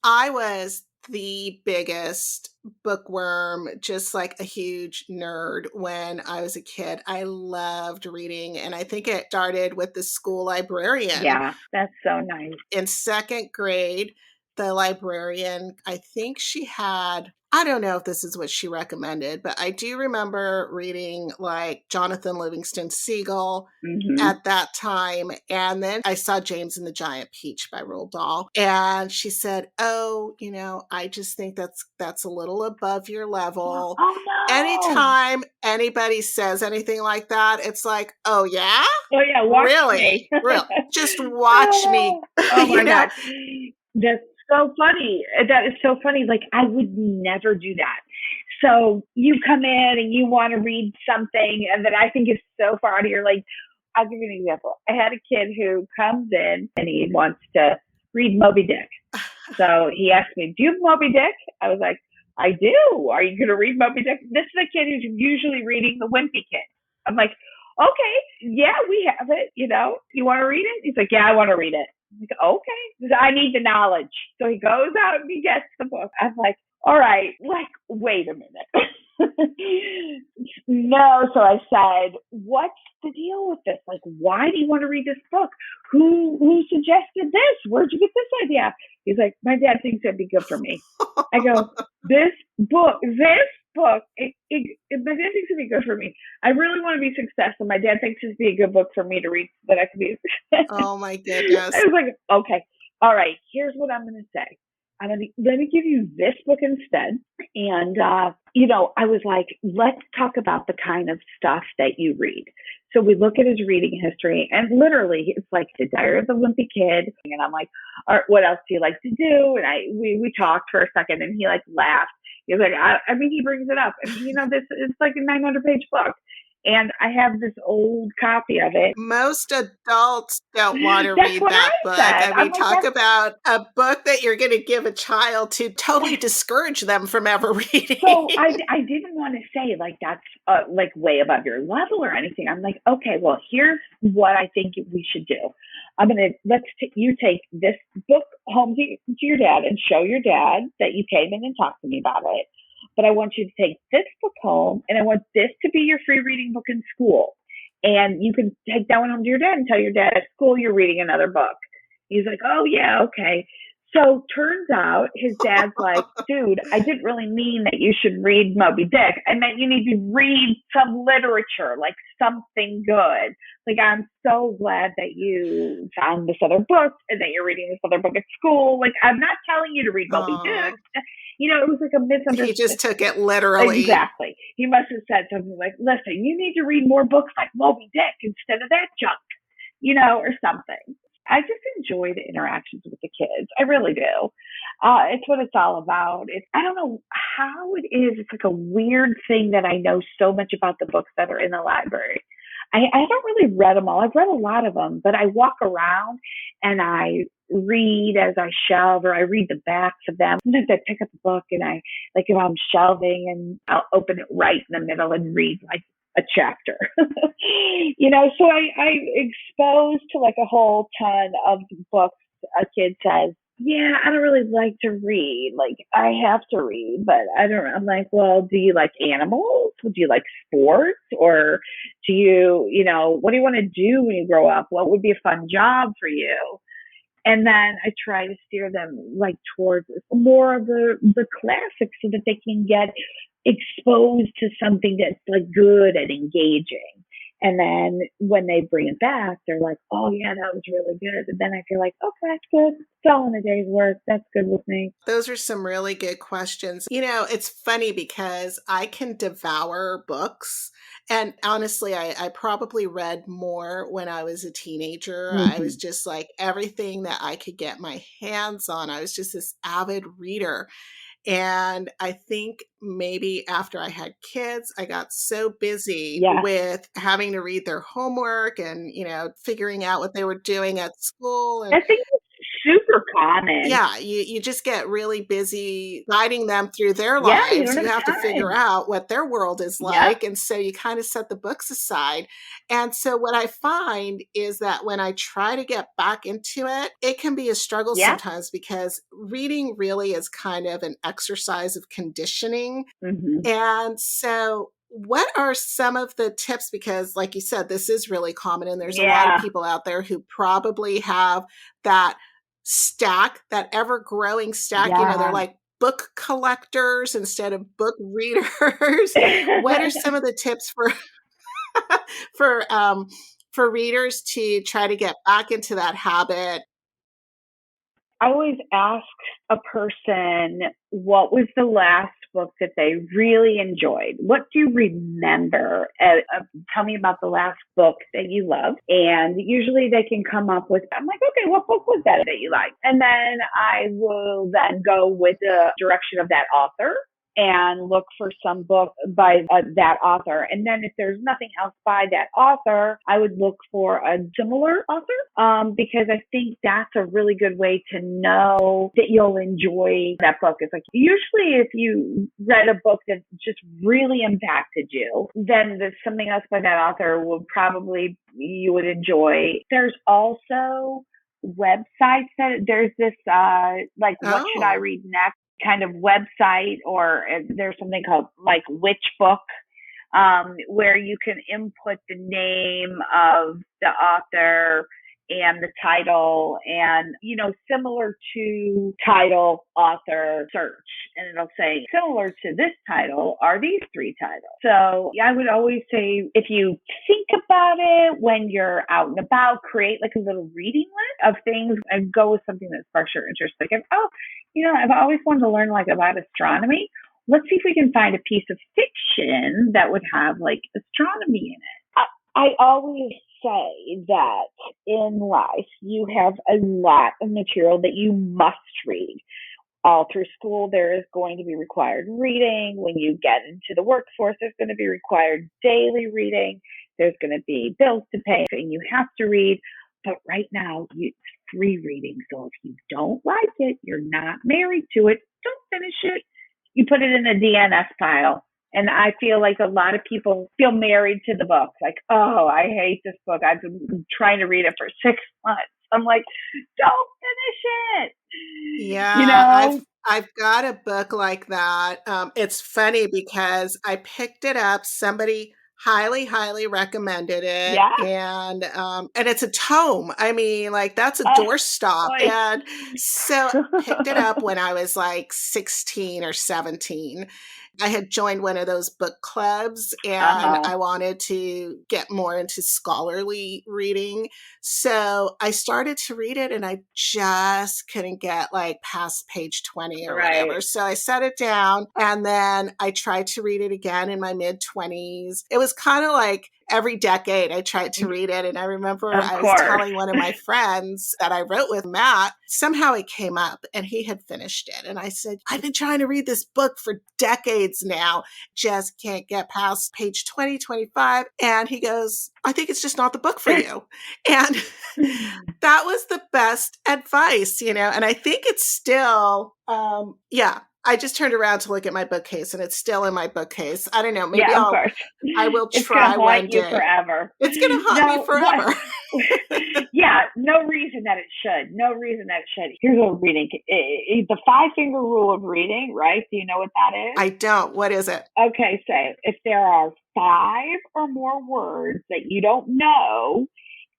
I was the biggest bookworm, just like a huge nerd when I was a kid. I loved reading, and I think it started with the school librarian. Yeah, that's so nice. In second grade, the librarian, I think she had, I don't know if this is what she recommended, but I do remember reading like Jonathan Livingston Seagull at that time. And then I saw James and the Giant Peach by Roald Dahl. And she said, oh, I just think that's a little above your level. Oh, no. Anytime anybody says anything like that, it's like, oh, yeah? Oh, yeah, watch really? me. Really? Just watch me. Oh, my God. That's so funny. That is so funny. Like, I would never do that. So you come in and you want to read something and that I think is so far out of your, like, I'll give you an example. I had a kid who comes in and he wants to read Moby Dick. So he asked me, do you have Moby Dick? I was like, I do. Are you going to read Moby Dick? This is a kid who's usually reading The Wimpy Kid. I'm like, okay, yeah, we have it. You want to read it? He's like, yeah, I want to read it. I'm like, okay, I need the knowledge. So he goes out and he gets the book. I'm like, all right, like, wait a minute. No. So I said, what's the deal with this? Like, why do you want to read this book? Who suggested this? Where'd you get this idea? He's like, my dad thinks it'd be good for me. I go, my dad thinks it'd be good for me. I really want to be successful. My dad thinks it'd be a good book for me to read so that I can be a success. Oh my goodness. I was like, okay, all right, here's what I'm going to say. Let me give you this book instead. And, I was like, let's talk about the kind of stuff that you read. So we look at his reading history, and literally it's like The Diary of the Wimpy Kid. And I'm like, all right, what else do you like to do? And we talked for a second, and he like laughed. He was like, he brings it up. And, this is like a 900-page book. And I have this old copy of it. Most adults don't want to read that book. I mean, talk about a book that you're going to give a child to totally discourage them from ever reading. So I didn't want to say like that's like way above your level or anything. I'm like, okay, well, here's what I think we should do. You take this book home to your dad and show your dad that you came in and talked to me about it. But I want you to take this book home, and I want this to be your free reading book in school. And you can take that one home to your dad and tell your dad at school you're reading another book. He's like, oh, yeah, okay. So turns out his dad's like, dude, I didn't really mean that you should read Moby Dick. I meant you need to read some literature, like something good. Like, I'm so glad that you found this other book and that you're reading this other book at school. Like, I'm not telling you to read Moby Dick. It was like a misunderstanding. He just took it literally. Exactly. He must have said something like, listen, you need to read more books like Moby Dick instead of that junk, or something. I just enjoy the interactions with the kids. I really do. It's what it's all about. I don't know how it is. It's like a weird thing that I know so much about the books that are in the library. I haven't really read them all. I've read a lot of them, but I walk around and I read as I shelve, or I read the backs of them. Sometimes I pick up a book and if I'm shelving, and I'll open it right in the middle and read like a chapter. So I exposed to like a whole ton of books. A kid says, yeah, I don't really like to read. Like, I have to read, but I don't. I'm like, well, do you like animals? Do you like sports? Or do you, what do you want to do when you grow up? What would be a fun job for you? And then I try to steer them like towards more of the classics so that they can get exposed to something that's like good and engaging. And then when they bring it back, they're like, oh, yeah, that was really good. And then I feel like, okay, that's good. It's all in a day's work. That's good with me. Those are some really good questions. It's funny because I can devour books. And honestly, I probably read more when I was a teenager. I was just like everything that I could get my hands on. I was just this avid reader. And I think maybe after I had kids, I got so busy with having to read their homework and, figuring out what they were doing at school. And I think it's super common. Yeah, you just get really busy guiding them through their lives. You have to figure out what their world is like. And so you kind of set the books aside. And so what I find is that when I try to get back into it, it can be a struggle sometimes because reading really is kind of an exercise of conditioning. And so what are some of the tips? Because like you said, this is really common and there's a lot of people out there who probably have that stack, that ever-growing stack. They're like book collectors instead of book readers. What are some of the tips for readers to try to get back into that habit? I always ask a person, what was the last book that they really enjoyed? What do you remember? Tell me about the last book that you loved. And usually they can come up with, I'm like, okay, what book was that you liked? And then I will then go with the direction of that author and look for some book by that author. And then if there's nothing else by that author, I would look for a similar author because I think that's a really good way to know that you'll enjoy that book. It's like usually if you read a book that just really impacted you, then there's something else by that author will probably you would enjoy. There's also websites that there's this what should I read next kind of website, or there's something called like Which Book, where you can input the name of the author and the title and, similar to title, author, search. And it'll say, similar to this title are these 3 titles. So I would always say, if you think about it when you're out and about, create like a little reading list of things and go with something that sparks your interest. Like, I've always wanted to learn like about astronomy. Let's see if we can find a piece of fiction that would have like astronomy in it. I always say that in life, you have a lot of material that you must read. All through school, there is going to be required reading. When you get into the workforce, there's going to be required daily reading. There's going to be bills to pay, and you have to read. But right now, it's free reading. So if you don't like it, you're not married to it, don't finish it. You put it in the DNS file. And I feel like a lot of people feel married to the book. Like, oh, I hate this book. I've been trying to read it for 6 months. I'm like, don't finish it. Yeah, I've got a book like that. It's funny because I picked it up. Somebody highly, highly recommended it. And it's a tome. I mean, like that's a doorstop. And so I picked it up when I was like 16 or 17. I had joined one of those book clubs and I wanted to get more into scholarly reading. So I started to read it and I just couldn't get like past page 20 or whatever. So I set it down and then I tried to read it again in my mid 20s. It was kind of like every decade I tried to read it. And I remember I was telling one of my friends that I wrote with, Matt, somehow it came up and he had finished it. And I said, I've been trying to read this book for decades now, just can't get past page 20, 25. And he goes, I think it's just not the book for you. And that was the best advice, you know, and I think it's still, I just turned around to look at my bookcase and it's still in my bookcase. I don't know. Maybe I will try one day. Forever. It's going to haunt me forever. Yeah, no reason that it should. No reason that it should. Here's what I'm reading. The 5-finger rule of reading, right? Do you know what that is? I don't. What is it? Okay, so if there are 5 or more words that you don't know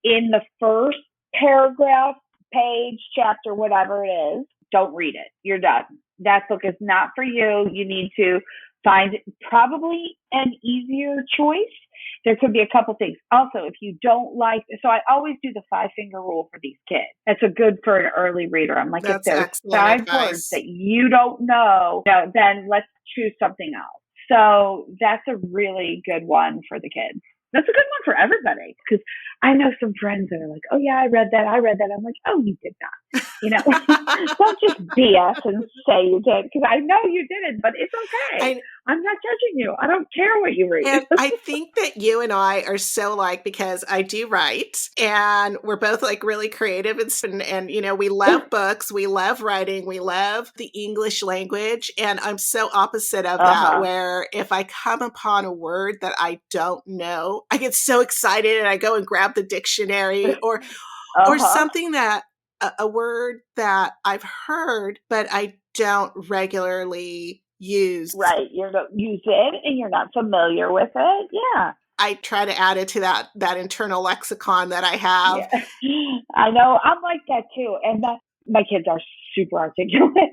in the first paragraph, page, chapter, whatever it is, don't read it. You're done. That book is not for you. You need to find probably an easier choice. There could be a couple things. Also, if you don't like, so I always do the 5-finger rule for these kids. That's a good for an early reader. I'm like, that's if there's 5 words that you don't know, then let's choose something else. So that's a really good one for the kids. That's a good one for everybody, because I know some friends that are like, oh yeah, I read that. I'm like, oh, you did not. You know, don't just BS and say you did, because I know you didn't, but it's okay. I'm not judging you. I don't care what you read. And I think that you and I are so alike, because I do write and we're both like really creative and you know, we love books, we love writing, we love the English language. And I'm so opposite of that, where if I come upon a word that I don't know, I get so excited and I go and grab the dictionary or something that a word that I've heard, but I don't regularly use. Right. You don't use it and you're not familiar with it. Yeah. I try to add it to that internal lexicon that I have. Yeah. I know. I'm like that too. And my kids are super articulate.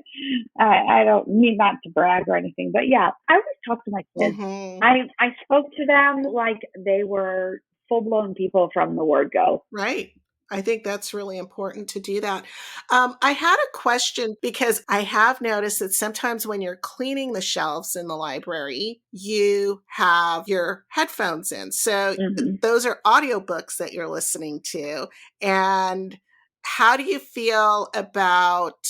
I don't mean not to brag or anything, but yeah, I always talk to my kids. I spoke to them like they were full-blown people from the word go. Right. I think that's really important to do that. I had a question, because I have noticed that sometimes when you're cleaning the shelves in the library, you have your headphones in. So those are audiobooks that you're listening to. And how do you feel about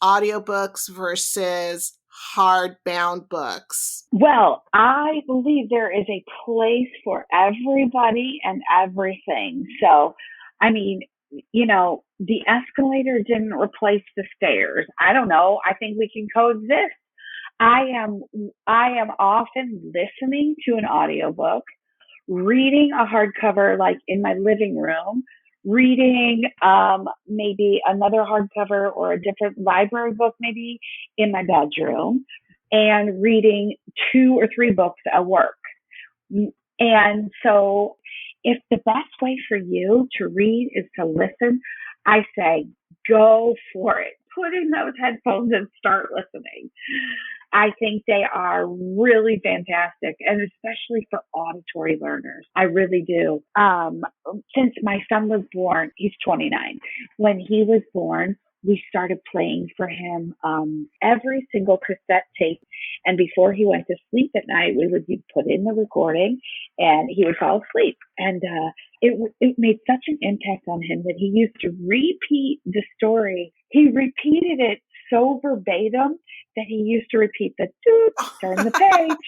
audiobooks versus hardbound books? Well, I believe there is a place for everybody and everything. So, I mean, you know, the escalator didn't replace the stairs. I don't know. I think we can coexist. I am often listening to an audiobook, reading a hardcover like in my living room, reading maybe another hardcover or a different library book maybe in my bedroom, and reading 2 or 3 books at work. And so if the best way for you to read is to listen, I say go for it. Put in those headphones and start listening. I think they are really fantastic, and especially for auditory learners. I really do. Since my son was born, he's 29. When he was born, we started playing for him every single cassette tape. And before he went to sleep at night, we would put in the recording and he would fall asleep. And it made such an impact on him that he used to repeat the story. He repeated it so verbatim that he used to repeat the turn the page.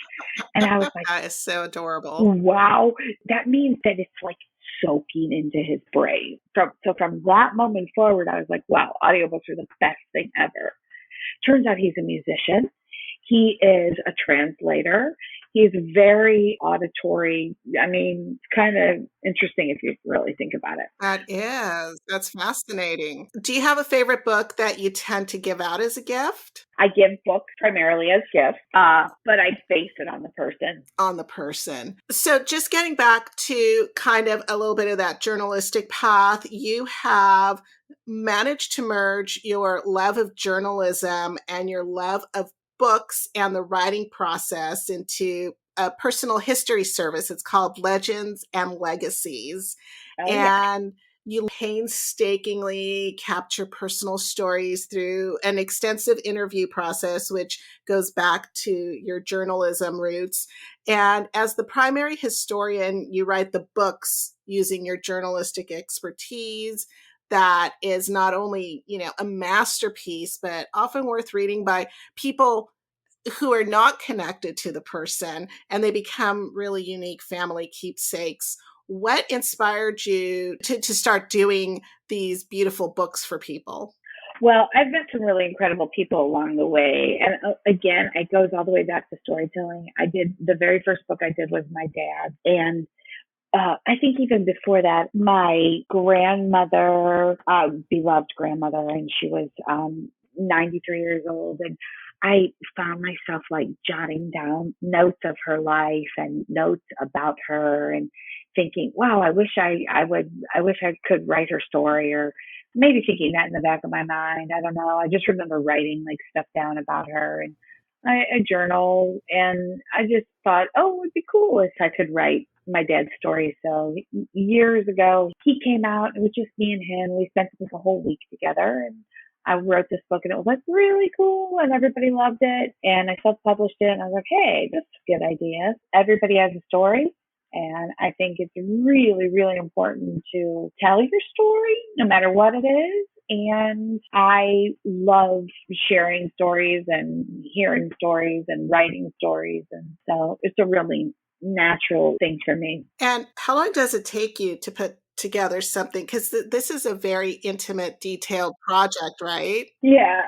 And I was like, that is so adorable. Wow. That means that it's like soaking into his brain. So from that moment forward, I was like, wow, audiobooks are the best thing ever. Turns out he's a musician. He is a translator. He's very auditory. I mean, it's kind of interesting if you really think about it. That is. That's fascinating. Do you have a favorite book that you tend to give out as a gift? I give books primarily as gifts, but I base it on the person. On the person. So just getting back to kind of a little bit of that journalistic path, you have managed to merge your love of journalism and your love of books and the writing process into a personal history service. It's called Legends and Legacies. And you painstakingly capture personal stories through an extensive interview process, which goes back to your journalism roots. And as the primary historian, you write the books using your journalistic expertise. That is not only, a masterpiece, but often worth reading by people who are not connected to the person, and they become really unique family keepsakes. What inspired you to start doing these beautiful books for people? Well, I've met some really incredible people along the way. And again, it goes all the way back to storytelling. The very first book I did was my dad. And I think even before that, my grandmother, beloved grandmother, and she was 93 years old. And I found myself like jotting down notes of her life and notes about her and thinking, wow, I wish I could write her story, or maybe thinking that in the back of my mind. I don't know. I just remember writing like stuff down about her, and I journal, and I just thought, oh, it would be cool if I could write my dad's story. So years ago, he came out. It was just me and him. We spent a whole week together, and I wrote this book, and it was like really cool, and everybody loved it. And I self-published it, and I was like, hey, this is a good idea. Everybody has a story. And I think it's really, really important to tell your story, no matter what it is. And I love sharing stories and hearing stories and writing stories. And so it's a really natural thing for me. And how long does it take you to put together something? Because this is a very intimate, detailed project, right? Yeah.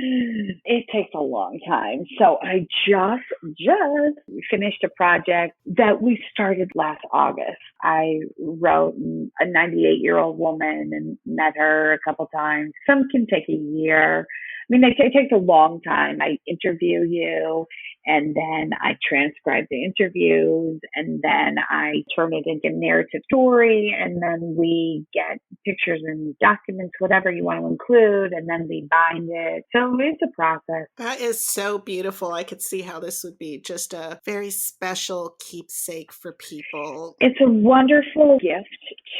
It takes a long time. So I just finished a project that we started last August. I wrote a 98-year-old woman and met her a couple times. Some can take a year. I mean, it takes a long time. I interview you, and then I transcribe the interviews, and then I turn it into a narrative story, and then we get pictures and documents, whatever you want to include, and then we bind it. So it's a process. That is so beautiful. I could see how this would be just a very special keepsake for people. It's a wonderful gift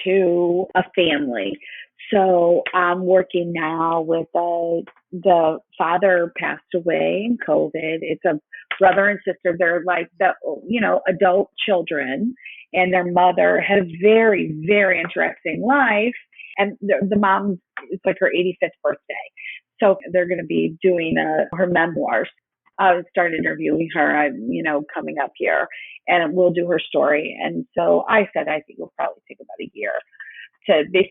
to a family. So I'm working now with the father passed away in COVID. It's a brother and sister. They're like adult children, and their mother had a very, very interesting life. And the mom, it's like her 85th birthday. So they're going to be doing her memoirs. I started interviewing her, coming up here, and we'll do her story. And so I said, I think it'll probably take about a year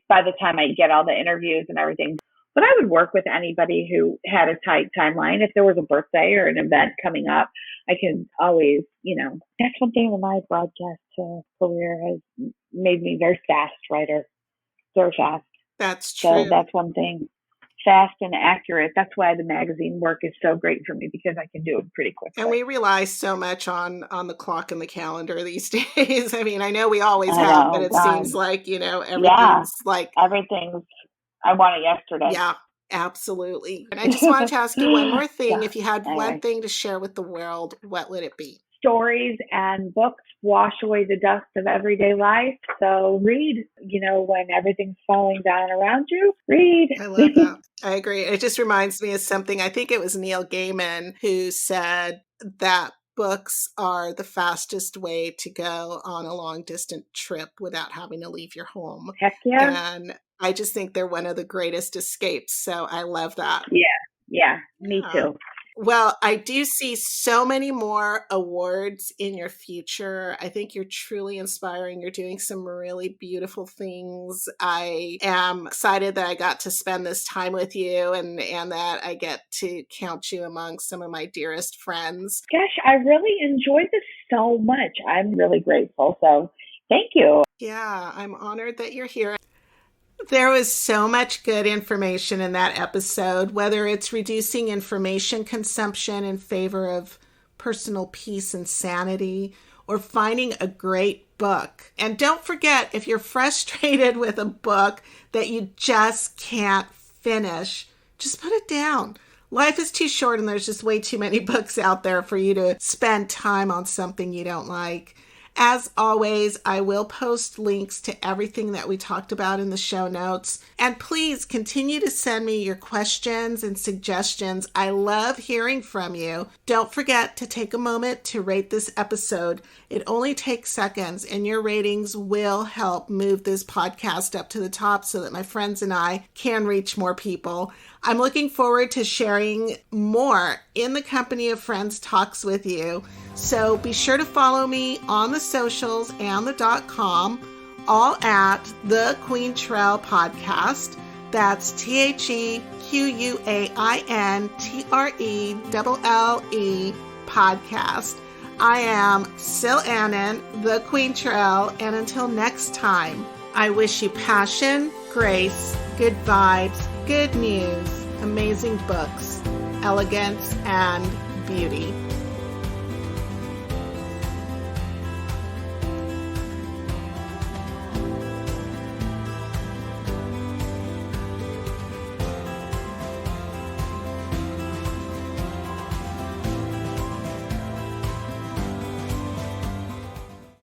by the time I get all the interviews and everything. But I would work with anybody who had a tight timeline. If there was a birthday or an event coming up, I can always, that's one thing that my broadcast career has made me very fast writer. Very fast. That's true. So that's one thing. Fast and accurate. That's why the magazine work is so great for me, because I can do it pretty quickly. And we rely so much on the clock and the calendar these days. I mean, I know we always have, but it seems like, everything's everything's, I want it yesterday. Yeah, absolutely. And I just wanted to ask you one more thing. If you had one thing to share with the world, what would it be? Stories and books wash away the dust of everyday life. So read, when everything's falling down around you, read. I love that. I agree. It just reminds me of something. I think it was Neil Gaiman who said that books are the fastest way to go on a long distance trip without having to leave your home. Heck yeah. And I just think they're one of the greatest escapes. So I love that. Yeah, me too. Well, I do see so many more awards in your future. I think you're truly inspiring. You're doing some really beautiful things. I am excited that I got to spend this time with you and that I get to count you among some of my dearest friends. Gosh, I really enjoyed this so much. I'm really grateful. So thank you. Yeah, I'm honored that you're here. There was so much good information in that episode, whether it's reducing information consumption in favor of personal peace and sanity, or finding a great book. And don't forget, if you're frustrated with a book that you just can't finish, just put it down. life is too short and there's just way too many books out there for you to spend time on something you don't like. As always, I will post links to everything that we talked about in the show notes. And please continue to send me your questions and suggestions. I love hearing from you. Don't forget to take a moment to rate this episode. It only takes seconds, and your ratings will help move this podcast up to the top so that my friends and I can reach more people. I'm looking forward to sharing more In the Company of Friends talks with you. So be sure to follow me on the socials and the .com, all at The Quaintrell Podcast. That's TheQuaintrelle Podcast. I am Sil Annan, The Quaintrell, and until next time, I wish you passion, grace, good vibes, good news, amazing books, elegance, and beauty.